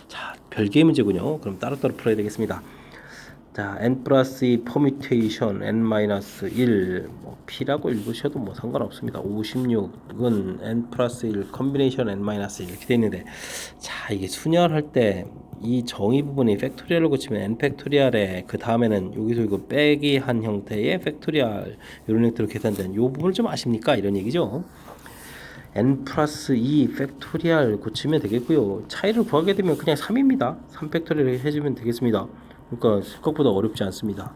자 별개의 문제군요. 그럼 따로따로 풀어야 되겠습니다. 자, n 플러스 2 퍼뮤테이션 n 마이너스 1 뭐 p라고 읽으셔도 뭐 상관없습니다. 56은 n 플러스 1 컨비네이션 n 마이너스 1 이렇게 돼 있는데 자, 이게 순열할 때 이 정의 부분이 팩토리얼로 고치면 n 팩토리얼에 그 다음에는 여기서 이거 빼기 한 형태의 팩토리얼 이런 형태로 계산된 이 부분을 좀 아십니까? 이런 얘기죠. n 플러스 2 팩토리얼 고치면 되겠고요. 차이를 구하게 되면 그냥 3입니다. 3 팩토리얼 해주면 되겠습니다. 그러니까 생각보다 어렵지 않습니다.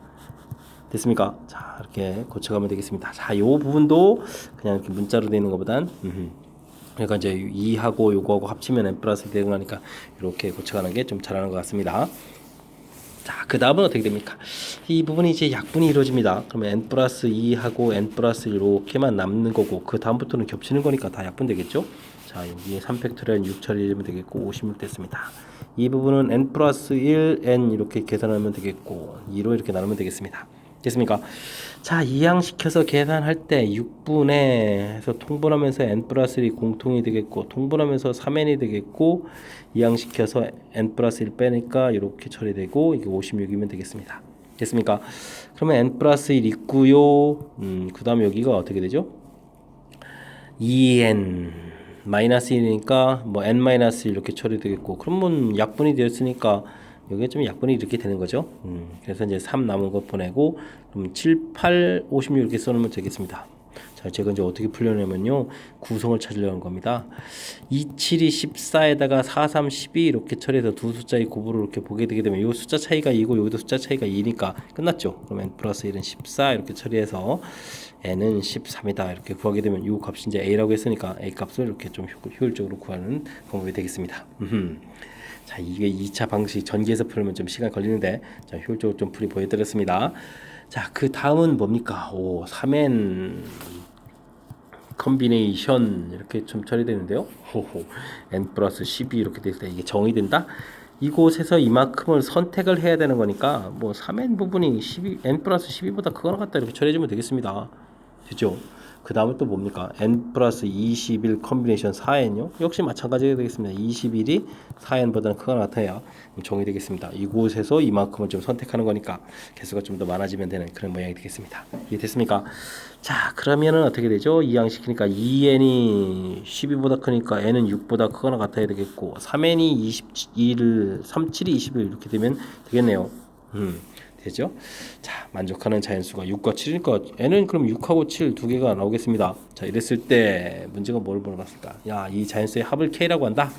됐습니까? 자 이렇게 고쳐가면 되겠습니다. 자 이 부분도 그냥 이렇게 문자로 되는 것보단 그러니까 이제 2하고 요거하고 합치면 n 플러스 되는 거니까 이렇게 고쳐가는 게 좀 잘하는 것 같습니다. 자, 그 다음은 어떻게 됩니까? 이 부분이 이제 약분이 이루어집니다. 그러면 n 플러스 2하고 n 플러스 1 이렇게만 남는 거고 그 다음부터는 겹치는 거니까 다 약분 되겠죠? 자, 여기에 3팩토리얼 6 처리하면 되겠고 56 됐습니다. 이 부분은 n 플러스 1, n 이렇게 계산하면 되겠고 2로 이렇게 나누면 되겠습니다. 됐습니까? 자, 이항시켜서 계산할 때 6분의 해서 통분하면서 n 플러스 1이 공통이 되겠고 통분하면서 3n이 되겠고 이항시켜서 n 플러스 1 빼니까 이렇게 처리되고 이게 56이면 되겠습니다. 됐습니까? 그러면 n 플러스 1 있고요. 그 다음 여기가 어떻게 되죠? 2n 마이너스 1이니까 뭐 n 마이너스 1 이렇게 처리되겠고 그러면 약분이 되었으니까 여기에 좀 약분이 이렇게 되는 거죠. 그래서 이제 3 남은 거 보내고 그럼 7, 8, 56 이렇게 써놓으면 되겠습니다. 자, 제가 이제 어떻게 풀려냐면요. 구성을 찾으려는 겁니다. 2, 7이 14에다가 4, 3, 12 이렇게 처리해서 두 숫자의 곱으로 이렇게 보게 되게 되면 이 숫자 차이가 2고 여기도 숫자 차이가 2니까 끝났죠. 그러면 n 플러스 1은 14 이렇게 처리해서 n은 13이다 이렇게 구하게 되면 이 값이 이제 a라고 했으니까 a 값을 이렇게 좀 효율적으로 구하는 방법이 되겠습니다. 자, 이게 2차 방식 전기에서 풀면 좀 시간 걸리는데 자, 효율적으로 좀 풀이 보여드렸습니다. 자, 그 다음은 뭡니까? 3n 컨비네이션 이렇게 좀 처리되는데요. n 플러스 12 이렇게 됐을 때 이게 정의된다? 이곳에서 이만큼을 선택을 해야 되는 거니까 뭐 3n 부분이 12, n 플러스 12보다 크거나 같다 이렇게 처리해주면 되겠습니다. 됐죠? 그 다음에 또 뭡니까? n 플러스 21 컨비네이션 4n요? 역시 마찬가지가 되겠습니다. 21이 4n보다는 크거나 같아야 정의되겠습니다. 이곳에서 이만큼을 좀 선택하는 거니까 개수가 좀 더 많아지면 되는 그런 모양이 되겠습니다. 이해됐습니까? 자, 그러면은 어떻게 되죠? 이항시키니까 2n이 12보다 크니까 n은 6보다 크거나 같아야 되겠고 3n이 21, 37이 21 이렇게 되면 되겠네요. 되죠? 자, 만족하는 자연수가 6과 7이니까 n은 그럼 6하고 7 두 개가 나오겠습니다. 자, 이랬을 때 문제가 뭘 물어봤을까? 야, 이 자연수의 합을 k라고 한다.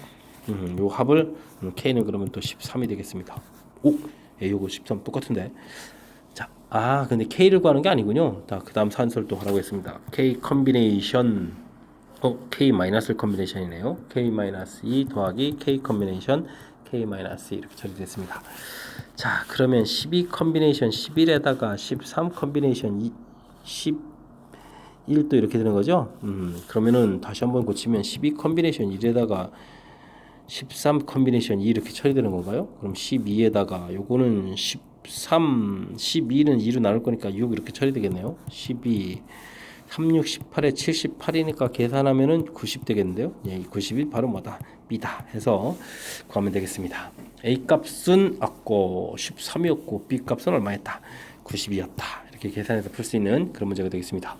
요 합을 k는 그러면 또 13이 되겠습니다. 오, 요거 13 똑같은데. 자, 근데 K를 구하는 게 아니군요. 자, 그 다음 산수를 또 하라고 했습니다. K 컨비네이션. K 마이너스 컨비네이션이네요. K 마이너스 2 더하기 K 컨비네이션 K 마이너스 2 이렇게 처리됐습니다. 자, 그러면 12 컨비네이션 11에다가 13 컨비네이션 11도 이렇게 되는 거죠. 그러면은 다시 한번 고치면 12 컨비네이션 1에다가 13 컨비네이션 2 이렇게 처리되는 건가요? 그럼 12에다가 요거는 13, 12는 2로 나눌 거니까 6 이렇게 처리되겠네요. 12, 36, 18에 78이니까 계산하면은 90 되겠는데요. 예, 이 90이 바로 뭐다? B다 해서 구하면 되겠습니다. A 값은 아까 13이었고 B 값은 얼마였다? 90이었다. 이렇게 계산해서 풀 수 있는 그런 문제가 되겠습니다.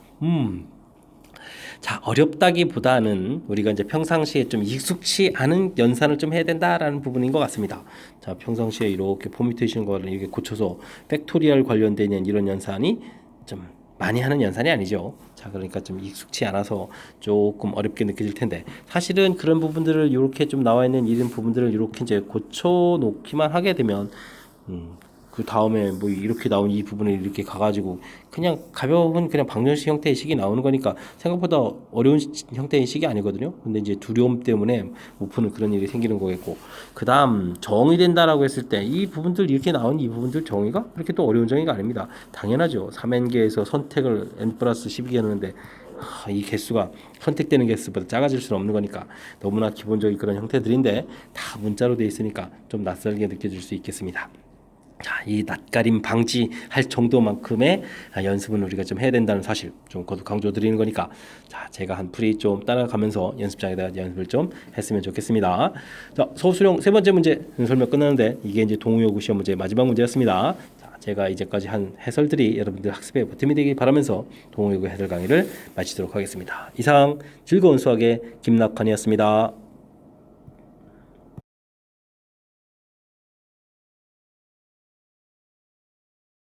자, 어렵다기보다는 우리가 이제 평상시에 좀 익숙치 않은 연산을 좀 해야 된다라는 부분인 것 같습니다. 자, 평상시에 이렇게 퍼뮤테이션 거를 이렇게 고쳐서 팩토리얼 관련된 이런 연산이 좀 많이 하는 연산이 아니죠. 자, 그러니까 좀 익숙치 않아서 조금 어렵게 느껴질 텐데 사실은 그런 부분들을 이렇게 좀 나와 있는 이런 부분들을 이렇게 이제 고쳐 놓기만 하게 되면 그 다음에 뭐 이렇게 나온 이 부분을 이렇게 가가지고 그냥 가벼운 그냥 방정식 형태의 식이 나오는 거니까 생각보다 어려운 형태의 식이 아니거든요. 근데 이제 두려움 때문에 못 푸는 그런 일이 생기는 거겠고, 그 다음 정의 된다라고 했을 때 이 부분들 이렇게 나온 이 부분들 정의가 그렇게 또 어려운 정의가 아닙니다. 당연하죠. 3n개에서 선택을 n 플러스 12개 하는데 이 개수가 선택되는 개수보다 작아질 수는 없는 거니까 너무나 기본적인 그런 형태들인데 다 문자로 돼 있으니까 좀 낯설게 느껴질 수 있겠습니다. 자, 이 낯가림 방지할 정도만큼의 연습은 우리가 좀 해야 된다는 사실 좀 거듭 강조드리는 거니까, 자, 제가 한 풀이 좀 따라가면서 연습장에다 연습을 좀 했으면 좋겠습니다. 자, 서술형 세 번째 문제 설명 끝나는데 이게 이제 동의어구 시험 문제 마지막 문제였습니다. 자, 제가 이제까지 한 해설들이 여러분들 학습에 보탬이 되길 바라면서 동의어구 해설 강의를 마치도록 하겠습니다. 이상 즐거운 수학의 김낙환이었습니다.